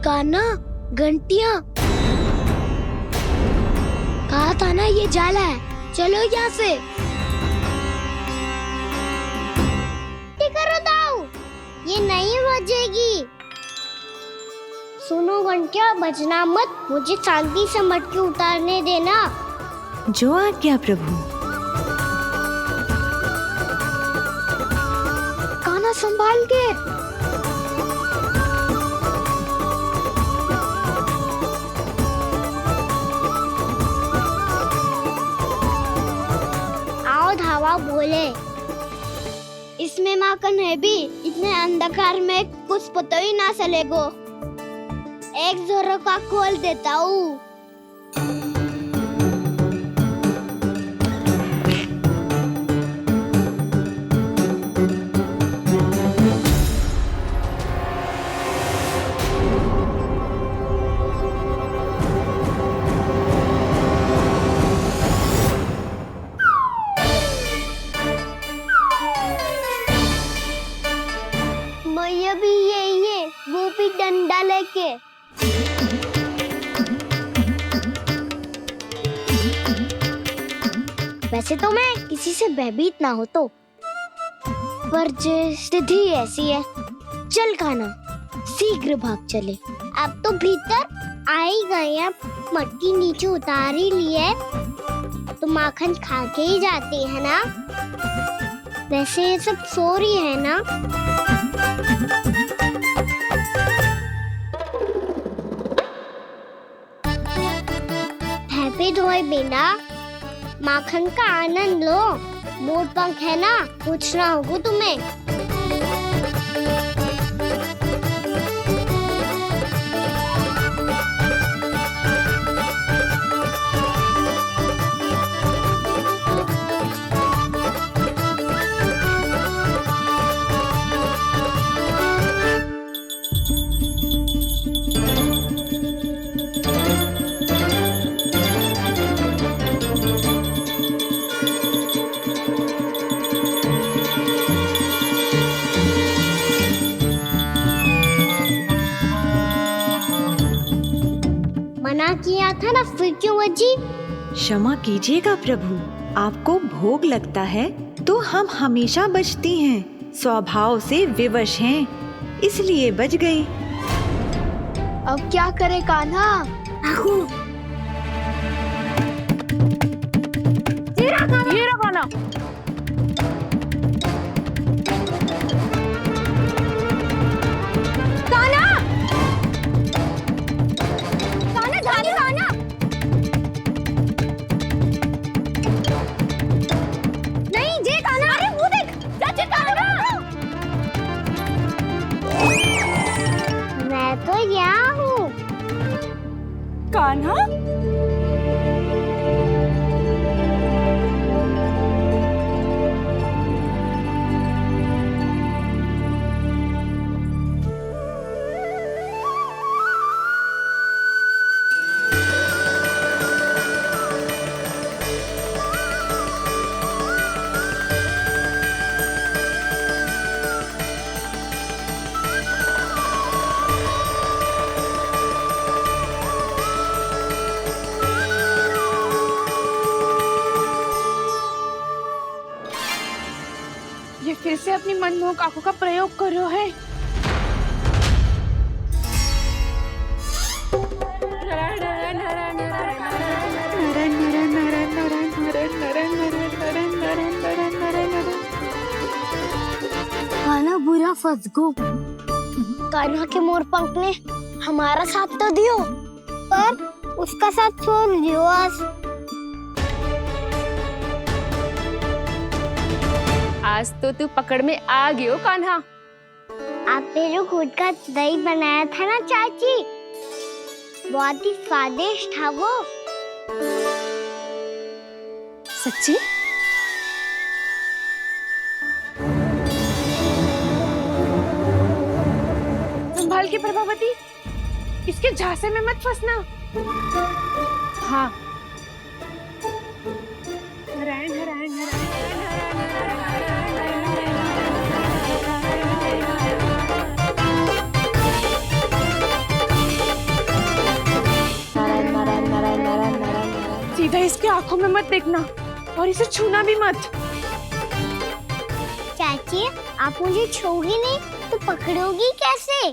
कान्हा, घंटियां, कहा था ना ये जाला है, चलो यहाँ से। करो दाऊ, ये नहीं बजेगी। सुनो घंटिया, बजना मत, मुझे शांति से मटकी उतारने देना।
जो आज्ञा प्रभु।
कान्हा संभाल के। धावा बोले, इसमें माखन है भी, इतने अंधकार में कुछ पता ही ना चलेगो। एक जोरों का खोल देता हूँ। वो भी डंडा लेके। वैसे तो मैं किसी से भयभीत ना हो तो, पर स्थिति ऐसी है। चल कान्हा, शीघ्र भाग चले। अब तो भीतर आ ही गए हैं, मटकी नीचे उतार ही लिए तो माखन खा के ही जाते हैं ना। वैसे ये सब सो रही है ना। हैप्पी धोए बिना माखन का आनंद लो। मोर पंख है ना, पूछना होगा तुम्हें। मना किया था ना, फिर क्यों अजी?
क्षमा कीजिएगा प्रभु, आपको भोग लगता है तो हम हमेशा बचती हैं, स्वभाव से विवश हैं, इसलिए बच गई।
अब क्या करे कान्हा?
ये रखो ना।
कान्हा? ये फिर से अपनी मनमोहक आंखों का प्रयोग कर रहे है।
कान्हा बुरा फंस गो। कान्हा के मोर पंख ने हमारा साथ तो दियो, पर उसका साथ छोड़ दियो आज।
आज तो तू पकड़ में आ गई हो कान्हा।
आपने जो खुद का दही बनाया था ना चाची, बहुत ही स्वादिष्ट था वो।
सच्ची?
संभाल के प्रभावती, इसके झांसे में मत फंसना। हाँ। सीधा इसके आंखों में मत देखना और इसे छूना भी मत।
चाची, आप मुझे छोड़ोगी नहीं तो पकड़ोगी कैसे?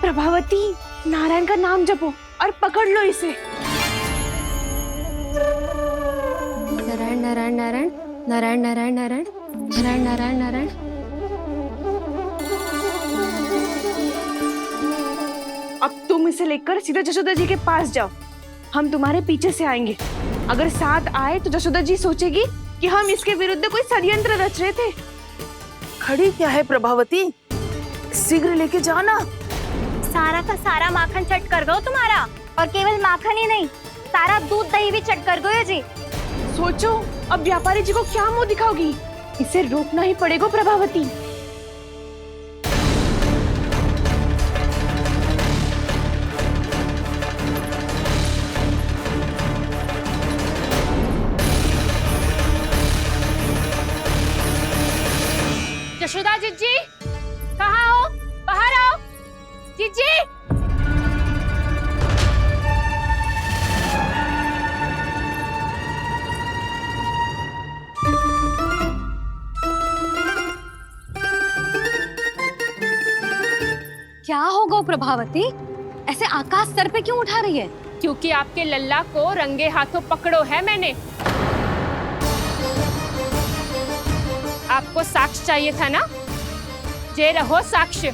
प्रभावती, नारायण का नाम जपो और पकड़ लो इसे।
नारायण नारायण नारायण नारायण नारायण नारायण नारायण नारायण नारायण।
अब तुम इसे लेकर सीधा जशोदा जी के पास जाओ, हम तुम्हारे पीछे से आएंगे। अगर साथ आए तो जशोदा जी सोचेगी कि हम इसके विरुद्ध कोई षड्यंत्र रच रहे थे।
खड़ी क्या है प्रभावती, शीघ्र लेके जाओ ना।
सारा का सारा माखन चट कर गयो तुम्हारा, और केवल माखन ही नहीं, सारा दूध दही भी चट कर गयो जी।
सोचो अब व्यापारी जी को क्या मुंह दिखाओगी। इसे रोकना ही पड़ेगा प्रभावती।
यशोदा जीजी, कहाँ हो? बाहर आओ जीजी।
क्या होगा प्रभावती, ऐसे आकाश सर पे क्यों उठा रही है?
क्योंकि आपके लल्ला को रंगे हाथों पकड़ो है मैंने। आपको साक्ष्य चाहिए था ना, जे रहो साक्ष्य।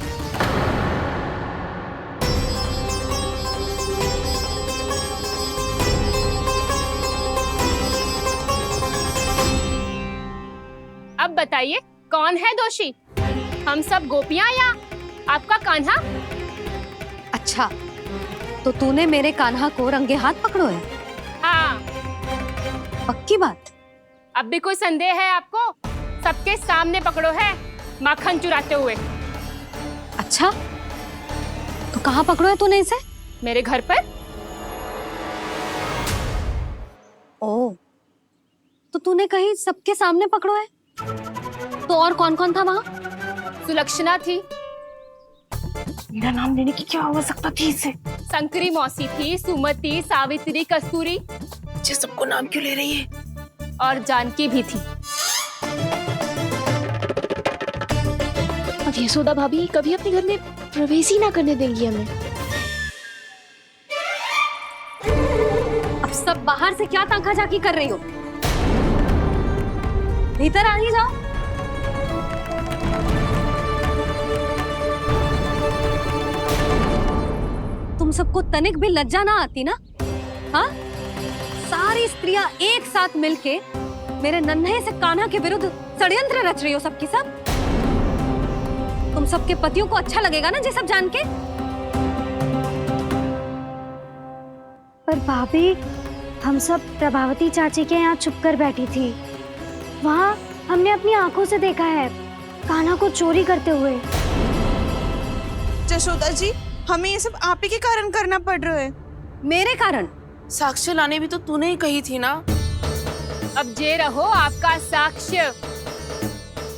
अब बताइए कौन है दोषी, हम सब गोपियां या आपका कान्हा?
अच्छा, तो तूने मेरे कान्हा को रंगे हाथ पकड़ो है?
हाँ।
पक्की बात?
अब भी कोई संदेह है आपको? सबके सामने पकड़ो है माखन चुराते हुए।
अच्छा, तो कहाँ पकड़ो है तूने इसे?
मेरे घर पर।
ओ, तो तूने कहीं सबके सामने पकड़ो है? तो और कौन कौन था वहाँ?
सुलक्षणा थी।
मेरा नाम लेने की क्या आवश्यकता थी इसे?
संकरी मौसी थी, सुमति, सावित्री, कस्तूरी।
ये सबको नाम क्यों ले रही है?
और जानकी भी थी।
अब यशोदा भाभी कभी अपने घर में प्रवेश ही ना करने देंगी हमें।
अब सब बाहर से क्या ताका झाकी कर रही हो? भीतर आ ही जाओ। तुम सबको तनिक भी लज्जा ना आती ना? हाँ, सारी स्त्रियां एक साथ मिलके मेरे नन्हे से कान्हा के विरुद्ध षड्यंत्र रच रही हो सबकी सब। तुम सबके पतियों को अच्छा लगेगा ना ये सब जान के?
पर भाभी, हम सब प्रभावती चाची के यहाँ छुप कर बैठी थी। वहाँ हमने अपनी आंखों से देखा है कान्हा को चोरी करते हुए।
जशोदा जी, हमें ये सब आप ही के कारण करना पड़ रहा है।
मेरे कारण?
साक्ष्य लाने भी तो तूने ही कही थी ना।
अब जे रहो आपका साक्ष्य,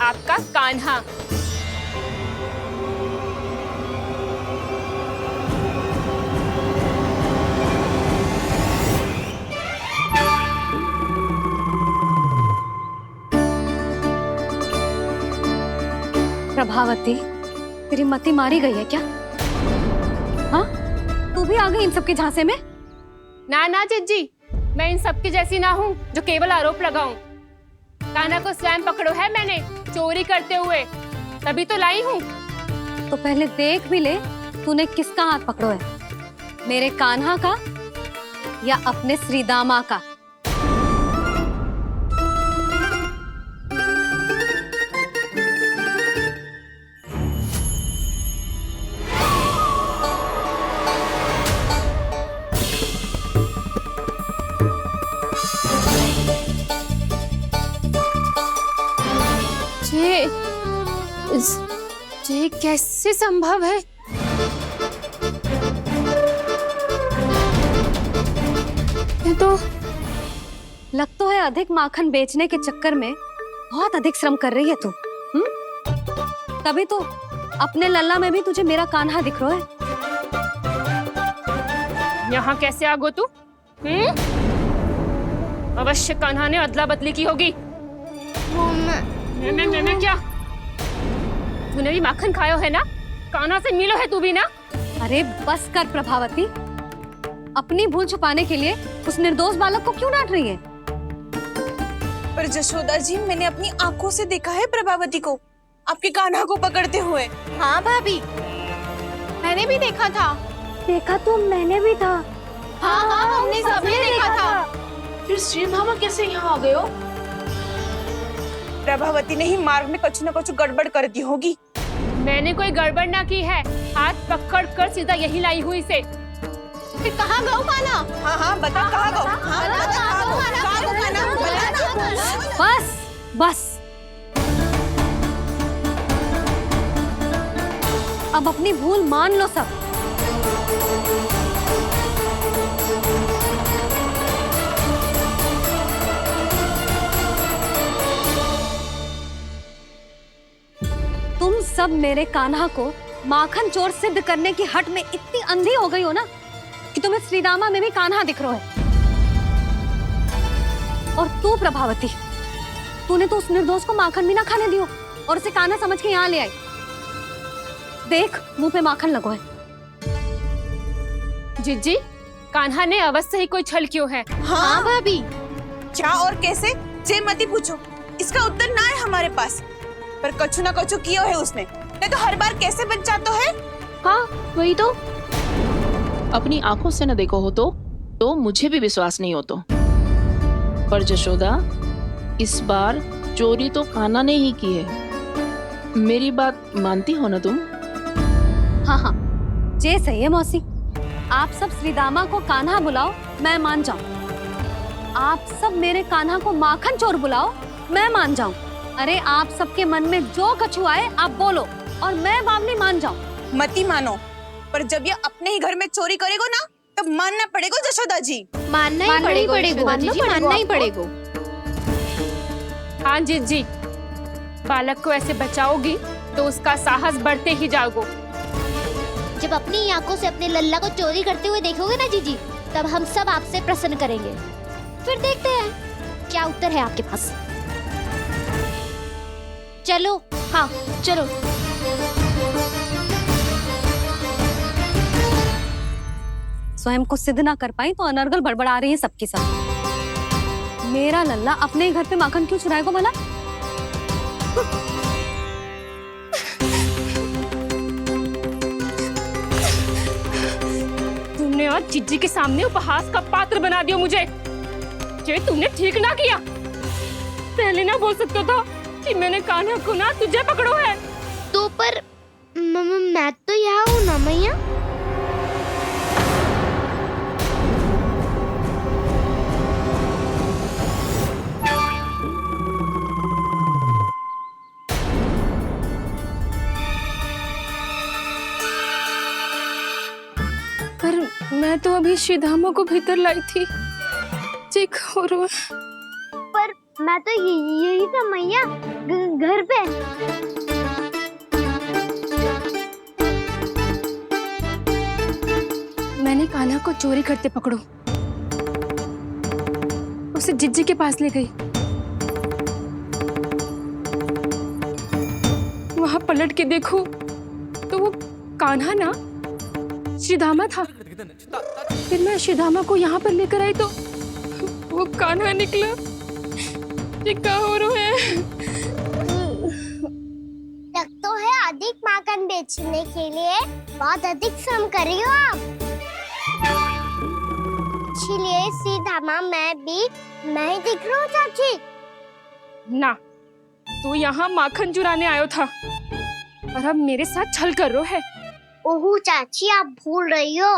आपका कान्हा।
प्रभावती, तेरी मति मारी गई है क्या? हाँ, तू भी आ गई इन सबके झांसे में?
ना ना जिज्जी, मैं इन सबकी जैसी ना हूँ जो केवल आरोप लगाऊं। कान्हा को स्वयं पकड़ो है मैंने चोरी करते हुए, तभी तो लाई हूँ।
तो पहले देख भी ले तूने किसका हाथ पकड़ो है, मेरे कान्हा का या अपने श्रीदामा का?
ये कैसे संभव है? ये तो
लग तो है अधिक माखन बेचने के चक्कर में बहुत अधिक श्रम कर रही है तू। तभी तो अपने लल्ला में भी तुझे मेरा कान्हा दिख रहा है।
यहाँ कैसे आ गो तू? अवश्य कान्हा ने अदला बदली की होगी। मैं क्या? तूने भी माखन खायो है ना? कान्हा से मिलो है तू भी ना?
अरे बस कर प्रभावती, अपनी भूल छुपाने के लिए उस निर्दोष बालक को क्यों डांट रही है?
पर जशोदा जी, मैंने अपनी आंखों से देखा है प्रभावती को आपके कान्हा को पकड़ते हुए।
हाँ भाभी, मैंने भी देखा था।
देखा तो मैंने भी था।
हाँ हाँ, हमने सबने देखा था।
फिर श्रीधामा कैसे यहाँ आ गए हो?
प्रभावती ने ही मार्ग में कुछ न कुछ गड़बड़ कर दी होगी।
मैंने कोई गड़बड़ ना की है, हाथ पकड़ कर सीधा यही लाई हुई से।
फिर कहाँ गौ कान्हा?
हाँ हाँ, बता कहाँ गो? हाँ बता कहाँ गो? कहाँ गो कान्हा? बता ना।
बस बस, अब अपनी भूल मान लो सब। तुम सब मेरे कान्हा को माखन चोर सिद्ध करने की हट में इतनी अंधी हो गई हो ना कि तुम्हें श्रीदामा में भी कान्हा दिख रहा है। और तू प्रभावती, तूने तो उस निर्दोष को माखन भी ना खाने दियो और उसे कान्हा समझ के यहाँ ले आई। देख, मुंह पे माखन लगो है।
जिज्जी, कान्हा ने अवश्य ही कोई छल क्यों है।
हाँ भाभी, क्या और कैसे जे मती पूछो, इसका उत्तर ना है हमारे पास। पर कछु ना कछु कियो है उसने, नहीं तो हर बार कैसे बच जाता है।
हाँ वही तो, अपनी आंखों से न देखो हो तो मुझे भी विश्वास नहीं हो तो। पर जशोदा, इस बार चोरी तो कान्हा ने ही की है। मेरी बात मानती हो ना तुम?
हाँ हाँ, जे सही है मौसी। आप सब श्रीदामा को कान्हा बुलाओ, मैं मान जाऊं। आप सब मेरे कान्हा को माखन चोर बुलाओ, मैं मान जाऊं। अरे आप सबके मन में जो कछु आए आप बोलो और मैं बावली मान जाऊं।
मती मानो, पर जब ये अपने ही घर में चोरी करेगो ना, तब मानना पड़ेगा जशोदा जी।
मानना ही पड़ेगा, मानना ही पड़ेगा।
हाँ जिज्जी, बालक को ऐसे बचाओगी तो उसका साहस बढ़ते ही जाओगे।
जब अपनी आंखों से अपने लल्ला को चोरी करते हुए देखोगे ना जीजी, तब हम सब आपसे प्रसन्न करेंगे। फिर देखते हैं क्या उत्तर है आपके पास। चलो, हाँ चलो।
स्वयं को सिद्ध ना कर पाई तो अनर्गल बड़बड़ा रही है सबके साथ। मेरा लल्ला अपने ही घर पे माखन क्यों चुराएगा भला?
तुमने आज जिज्जी के सामने उपहास का पात्र बना दिया मुझे। ये तूने ठीक ना किया। पहले ना बोल सकता था कि मैंने कान्हा को ना तुझे पकड़ो है।
तो पर मैं तो यहाँ हूँ ना मैया।
पर मैं तो अभी श्रीधामा को भीतर लाई थी। चेक हो रहा है।
पर मैं तो यही था मैया, घर पे।
मैंने कान्हा को चोरी करते पकड़ो, उसे जिज्जी के पास ले गई। वहां पलट के देखो तो वो कान्हा ना श्रीधामा था। फिर मैं श्रीधामा को यहाँ पर लेकर आई तो वो कान्हा निकला। ये क्या हो रहा है?
लग तो है अधिक माखन बेचने के लिए बहुत अधिक श्रम कर रही हो आप। इसीलिए श्रीधामा मैं ही दिख रहा हूँ चाची।
ना, तू यहाँ माखन चुराने आयो था और अब मेरे साथ छल कर रो है।
ओह चाची, आप भूल रही हो,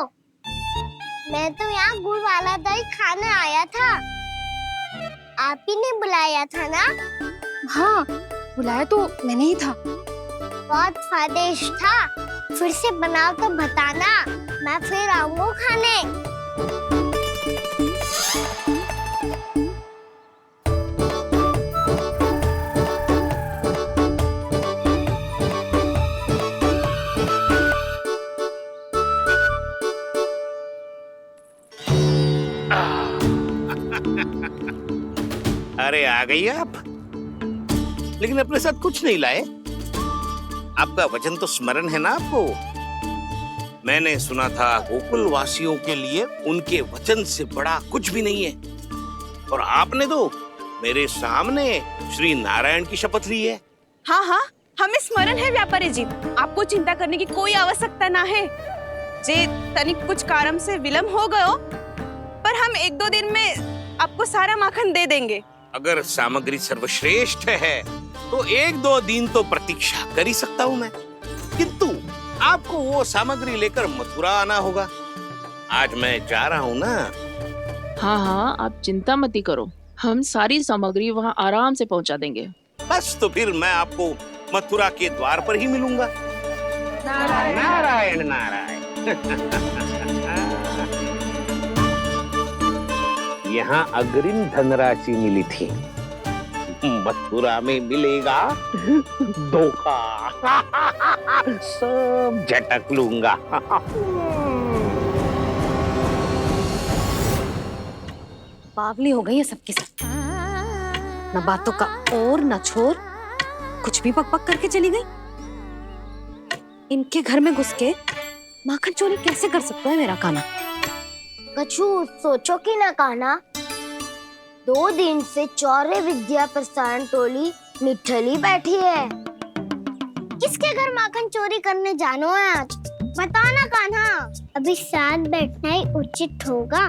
मैं तो यहाँ गुड़ वाला दही खाने आया था। आप ही ने बुलाया था ना?
हाँ, बुलाया तो मैंने ही था।
बहुत स्वादिष्ट था, फिर से बनाओ तो बताना, मैं फिर आऊंगा खाने।
अरे आ गई आप, लेकिन अपने साथ कुछ नहीं लाए। आपका वचन तो स्मरण है ना आपको? मैंने सुना था गोकुल वासियों के लिए उनके वचन से बड़ा कुछ भी नहीं है, और आपने तो मेरे सामने श्री नारायण की शपथ ली है।
हाँ हाँ, हमें स्मरण है व्यापारी जी, आपको चिंता करने की कोई आवश्यकता ना है। जे तनिक कुछ कारण से विलंब हो गयो, पर हम 1-2 दिन में आपको सारा माखन दे देंगे।
अगर सामग्री सर्वश्रेष्ठ है तो 1-2 दिन तो प्रतीक्षा कर ही सकता हूँ मैं, किंतु आपको वो सामग्री लेकर मथुरा आना होगा। आज मैं जा रहा हूँ ना।
हाँ हाँ, आप चिंता मत ही करो, हम सारी सामग्री वहाँ आराम से पहुँचा देंगे।
बस तो फिर मैं आपको मथुरा के द्वार पर ही मिलूंगा। नारायण नारायण। यहाँ अग्रिम धनराशि मिली थी, मथुरा में मिलेगा धोखा। सब झटक लूंगा।
बावली हो गई है सबकी सब, न बातों का और न छोर, कुछ भी पक पक करके चली गई। इनके घर में घुस के माखन चोरी कैसे कर सकता है मेरा कान्हा?
कछु सोचो कि ना कान्हा, 2 दिन से चौर्य विद्या प्रसारण टोली निठली बैठी है। किसके घर माखन चोरी करने जानो है आज? बताओ ना कान्हा। अभी साथ बैठना ही उचित होगा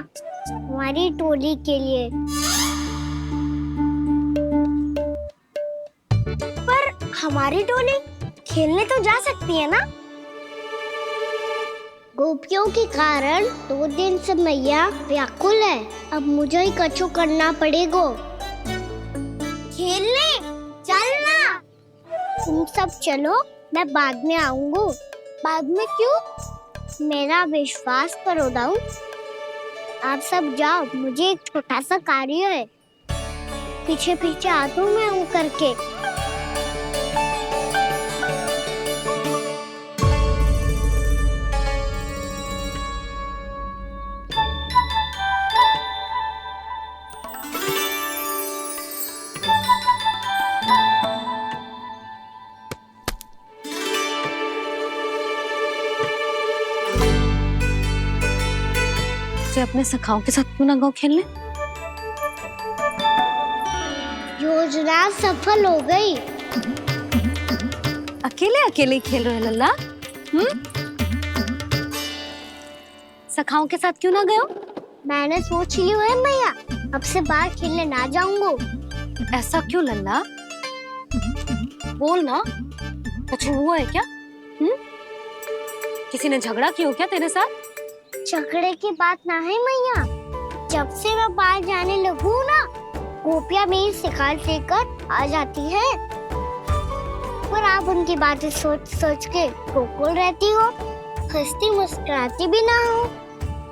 हमारी टोली के लिए। पर हमारी टोली खेलने तो जा सकती है ना? गोपियों के कारण 2 दिन से मैया व्याकुल है, अब मुझे ही कछु करना पड़ेगा। खेलने चलना। तुम सब चलो, मैं बाद में आऊंगा। बाद में क्यों? मेरा विश्वास करो दाऊ। आप सब जाओ, मुझे एक छोटा सा कार्य है। पीछे पीछे आता हूँ मैं हूँ करके।
अपने सखाओं के साथ क्यों ना गाँव खेलने?
योजना सफल हो गई।
अकेले अकेले खेल रहे लल्ला? सखाओं के साथ क्यों ना गए हो?
मैंने सोच लिया है मैया, अब से बाहर खेलने ना जाऊंगा।
ऐसा क्यों लल्ला? बोल ना, कुछ हुआ है क्या? किसी ने झगड़ा किया हो क्या तेरे साथ?
झगड़े की बात ना है मैया, जब से मैं बाहर जाने लगू ना, गोपियां मेरी शिकायत लेकर आ जाती है। पर आप उनकी बातें सोच सोच के गोकुल रहती हो, हंसती मुस्कुराती भी ना हो।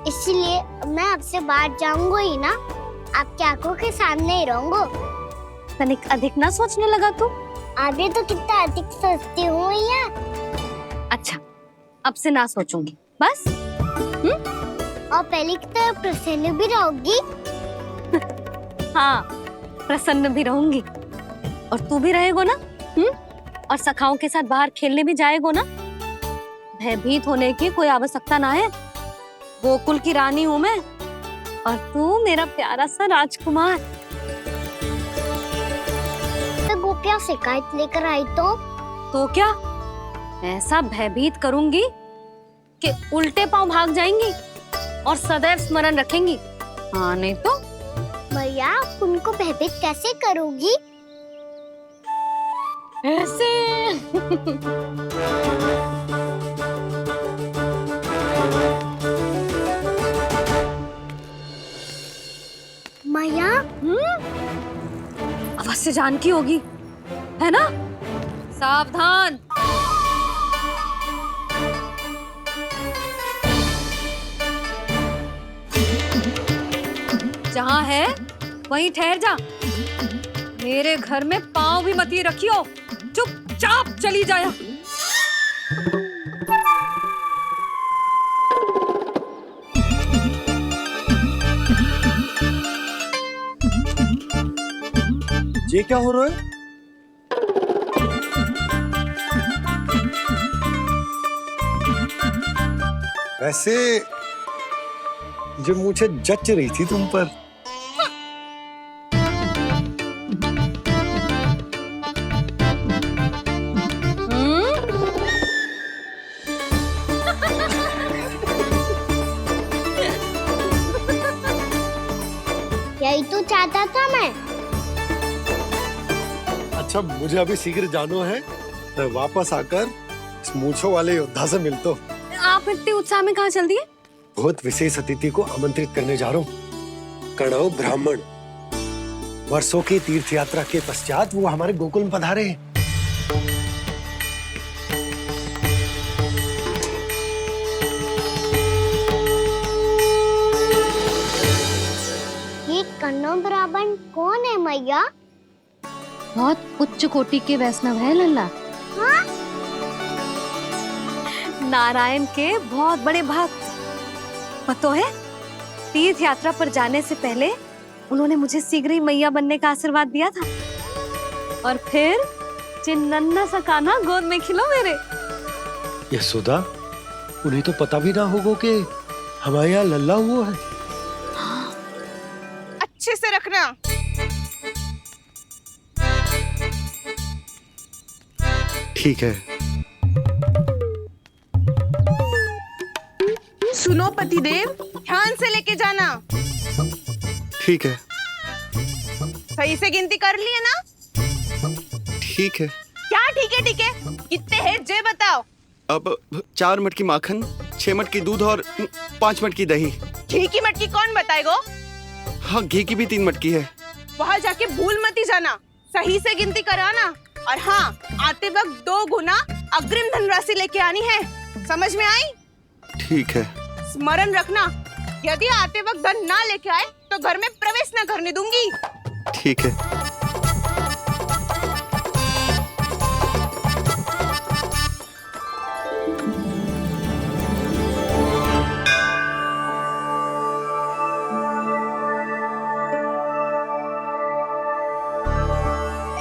इसलिए मैं आपसे बाहर जाऊंगा ही ना, आपकी आंखों के सामने ही रहूंगा।
तनिक अधिक ना सोचने लगा तू?
आगे तो कितना अधिक सोचती हूँ मैया।
अच्छा, अब से ना सोचूंगी बस।
और पहले की तरह प्रसन्न भी रहोगी।
हाँ, प्रसन्न भी रहूंगी। और तू भी रहेगो ना? और सखाओं के साथ बाहर खेलने भी जाएगो ना? भयभीत होने की कोई आवश्यकता ना है। गोकुल की रानी हूँ मैं, और तू मेरा प्यारा सा राजकुमार।
तो गोपियां शिकायत लेकर आई तो
क्या ऐसा भयभीत करूंगी कि उल्टे पांव भाग जाएंगी और सदैव स्मरण रखेंगी? हाँ नहीं तो?
भैया आप उनको भयभीत कैसे करोगी?
ऐसे।
मैया
अवश्य जानकी होगी, है ना? सावधान। जहाँ है वहीं ठहर जा। मेरे घर में पाँव भी मत ही रखियो, चुपचाप चली जाया।
ये क्या हो रहा है? वैसे जो मुझे जच रही थी तुम पर।
यही तो चाहता था मैं।
अच्छा मुझे अभी शीघ्र जाना है, मैं वापस आकर इस मूंछों वाले योद्धा से मिलता हूँ।
आप इतने उत्साह में कहाँ चल दिए?
बहुत विशेष अतिथि को आमंत्रित करने जा रहा हूँ। कणव ब्राह्मण वर्षों की तीर्थ यात्रा के पश्चात वो हमारे गोकुल में पधारे हैं।
ये कणव ब्राह्मण कौन है मैया?
बहुत उच्च कोटि के वैष्णव है लल्ला।
हाँ?
नारायण के बहुत बड़े भक्त। पता है, तीर्थ यात्रा पर जाने से पहले उन्होंने मुझे शीघ्र ही मैया बनने का आशीर्वाद दिया था। और फिर चिन्नन्ना सा कान्हा गोद में खिलो मेरे।
यशोदा, उन्हें तो पता भी ना होगा कि हमारे यहाँ लल्ला हुआ है।
अच्छे से रखना।
ठीक है।
सुनो पतिदेव, ध्यान से लेके जाना।
ठीक है।
सही से गिनती कर ली है ना?
ठीक है।
क्या ठीक है ठीक है? कितने हैं जे बताओ।
अब 4 मटकी माखन, 6 मटकी दूध और 5 मटकी दही।
घी की मटकी कौन बताएगो?
हाँ, घी की भी 3 मटकी है।
वहाँ जाके भूल मत ही जाना, सही से गिनती कराना। और हाँ, आते वक्त 2 गुना अग्रिम धनराशि लेके आनी है। समझ में आई?
ठीक है।
स्मरण रखना, यदि आते वक्त धन ना लेके आए तो घर में प्रवेश न करने दूंगी।
ठीक है।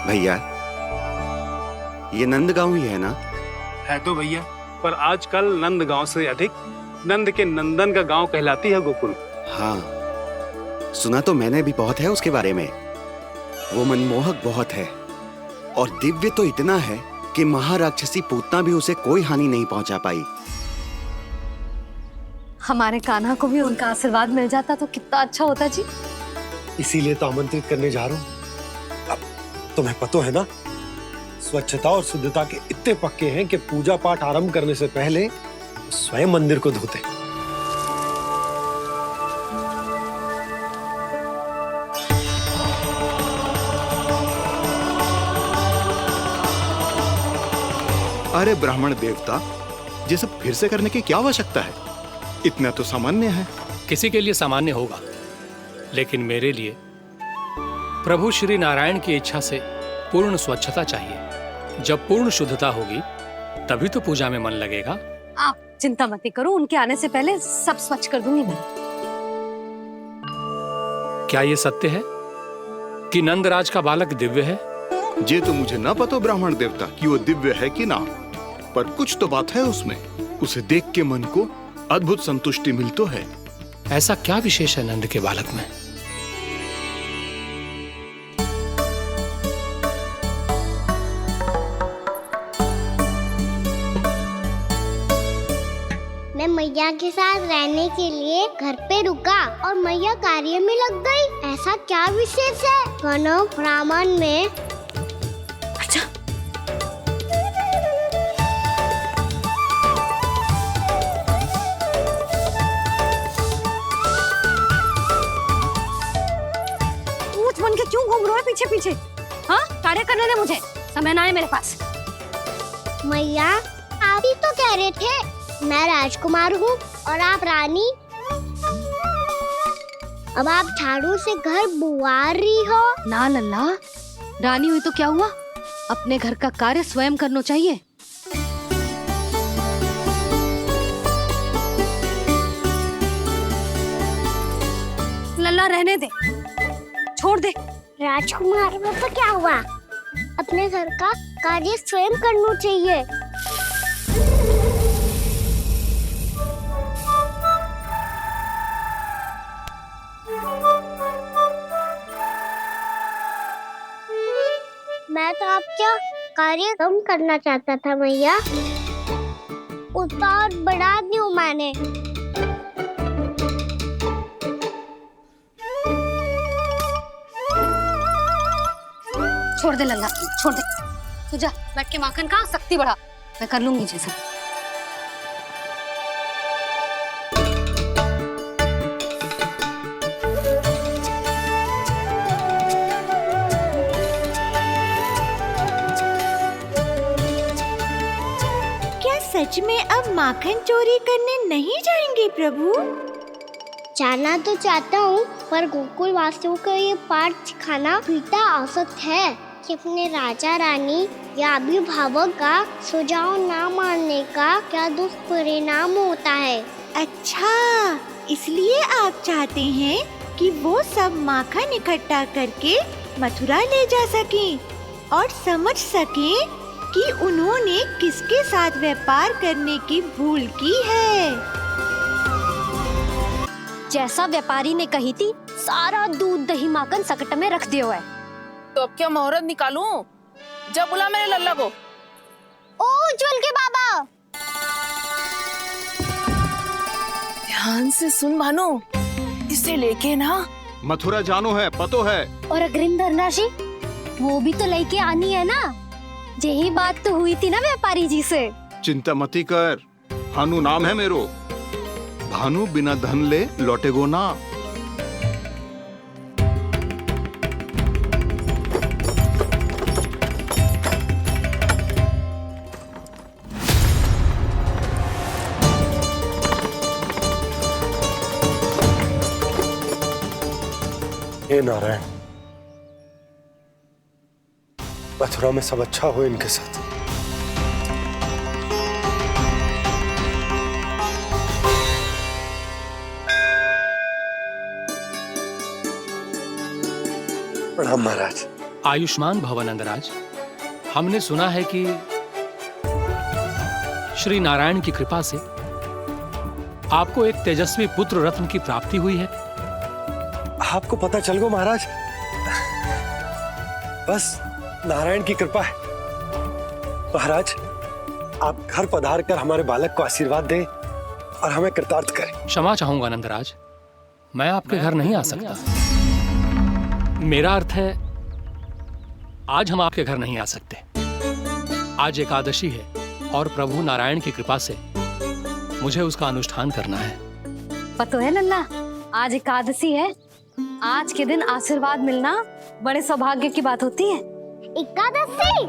भैया, ये नंदगांव ही है ना?
है तो भैया, पर आजकल नंदगांव से अधिक नंद के नंदन का गांव कहलाती है गोकुल।
हाँ, सुना तो मैंने भी बहुत है उसके बारे में। वो मनमोहक बहुत है और दिव्य तो इतना है कि महाराक्षसी पूतना भी उसे कोई हानि नहीं पहुंचा पाई।
हमारे कान्हा को भी उनका आशीर्वाद मिल जाता तो कितना अच्छा होता जी।
इसीलिए तो आमंत्रित करने जा रहा हूँ। अब तुम्हें पता है ना, स्वच्छता और शुद्धता के इतने पक्के हैं कि पूजा पाठ आरंभ करने से पहले स्वयं मंदिर को धोते।
अरे ब्राह्मण देवता, ये सब फिर से करने की क्या आवश्यकता है? इतना तो सामान्य है।
किसी के लिए सामान्य होगा, लेकिन मेरे लिए प्रभु श्री नारायण की इच्छा से पूर्ण स्वच्छता चाहिए। जब पूर्ण शुद्धता होगी तभी तो पूजा में मन लगेगा।
आप चिंता मत करो, उनके आने से पहले सब स्वच्छ कर दूंगी मैं।
क्या ये सत्य है कि नंदराज का बालक दिव्य है?
ये तो मुझे ना पता ब्राह्मण देवता कि वो दिव्य है कि ना, पर कुछ तो बात है उसमें। उसे देख के मन को अद्भुत संतुष्टि मिल तो है।
ऐसा क्या विशेष है नंद के बालक में?
मैं मैया के साथ रहने के लिए घर पे रुका और मैया कार्य में लग गई। ऐसा क्या विशेष है कौनो ब्राह्मण में?
अच्छा, ऊंच बन के क्यों घूम रहे हो पीछे पीछे? हाँ, कार्य करने दे मुझे, समय ना है मेरे पास।
मैया, आप ही तो कह रहे थे मैं राजकुमार हूँ और आप रानी। अब आप झाड़ू से घर बुआ रही हो।
ना लल्ला, रानी हुई तो क्या हुआ, अपने घर का कार्य स्वयं करना चाहिए। लल्ला रहने दे, छोड़ दे।
राजकुमार में तो क्या हुआ, अपने घर का कार्य स्वयं करना चाहिए। मैं तो आपका कार्य कम करना चाहता था मैया, उसका और बढ़ा दूं मैंने।
छोड़ दे लल्ला, छोड़ दे। तू जा बैठ के माखन खा, शक्ति बढ़ा, मैं कर लूंगी जैसा।
सच में अब माखन चोरी करने नहीं जाएंगे प्रभु?
जाना तो चाहता हूँ, पर गोकुल वासियों को ये पाठ सिखाना पिता औसत है कि अपने राजा रानी या अभिभावक का सुझाव ना मानने का क्या दुष्परिणाम होता है।
अच्छा, इसलिए आप चाहते हैं कि वो सब माखन इकट्ठा करके मथुरा ले जा सकें और समझ सकें कि उन्होंने किसके साथ व्यापार करने की भूल की है।
जैसा व्यापारी ने कही थी, सारा दूध दही माखन सकट में रख दियो है।
तो अब क्या मुहूर्त निकालूं? जब बुला मेरे लल्ला को।
ओ उज्जवल के बाबा,
ध्यान से सुन भानु, इसे लेके ना
मथुरा जानो है, पतो है।
और अग्रिम धनराशि वो भी तो लेके आनी है ना। यही बात तो हुई थी ना व्यापारी जी से।
चिंता मती कर, भानु नाम है मेरो। भानु बिना धन ले लौटेगो ना।
हे नारायण, मथुरा में सब अच्छा हो इनके साथ। प्रणाम महाराज।
आयुष्मान भव नंदराज। हमने सुना है कि श्री नारायण की कृपा से आपको एक तेजस्वी पुत्र रत्न की प्राप्ति हुई है।
आपको पता चल गो महाराज, बस नारायण की कृपा है। महाराज, आप घर पधार कर हमारे बालक को आशीर्वाद दें और हमें कृतार्थ करें।
क्षमा चाहूंगा नंदराज, मैं आपके घर नहीं आ सकता। मेरा अर्थ है आज हम आपके घर नहीं आ सकते। आज एकादशी है और प्रभु नारायण की कृपा से मुझे उसका अनुष्ठान करना है।
पतो है लल्ला, आज एकादशी है। आज के दिन आशीर्वाद मिलना बड़े सौभाग्य की बात होती है।
एकादशी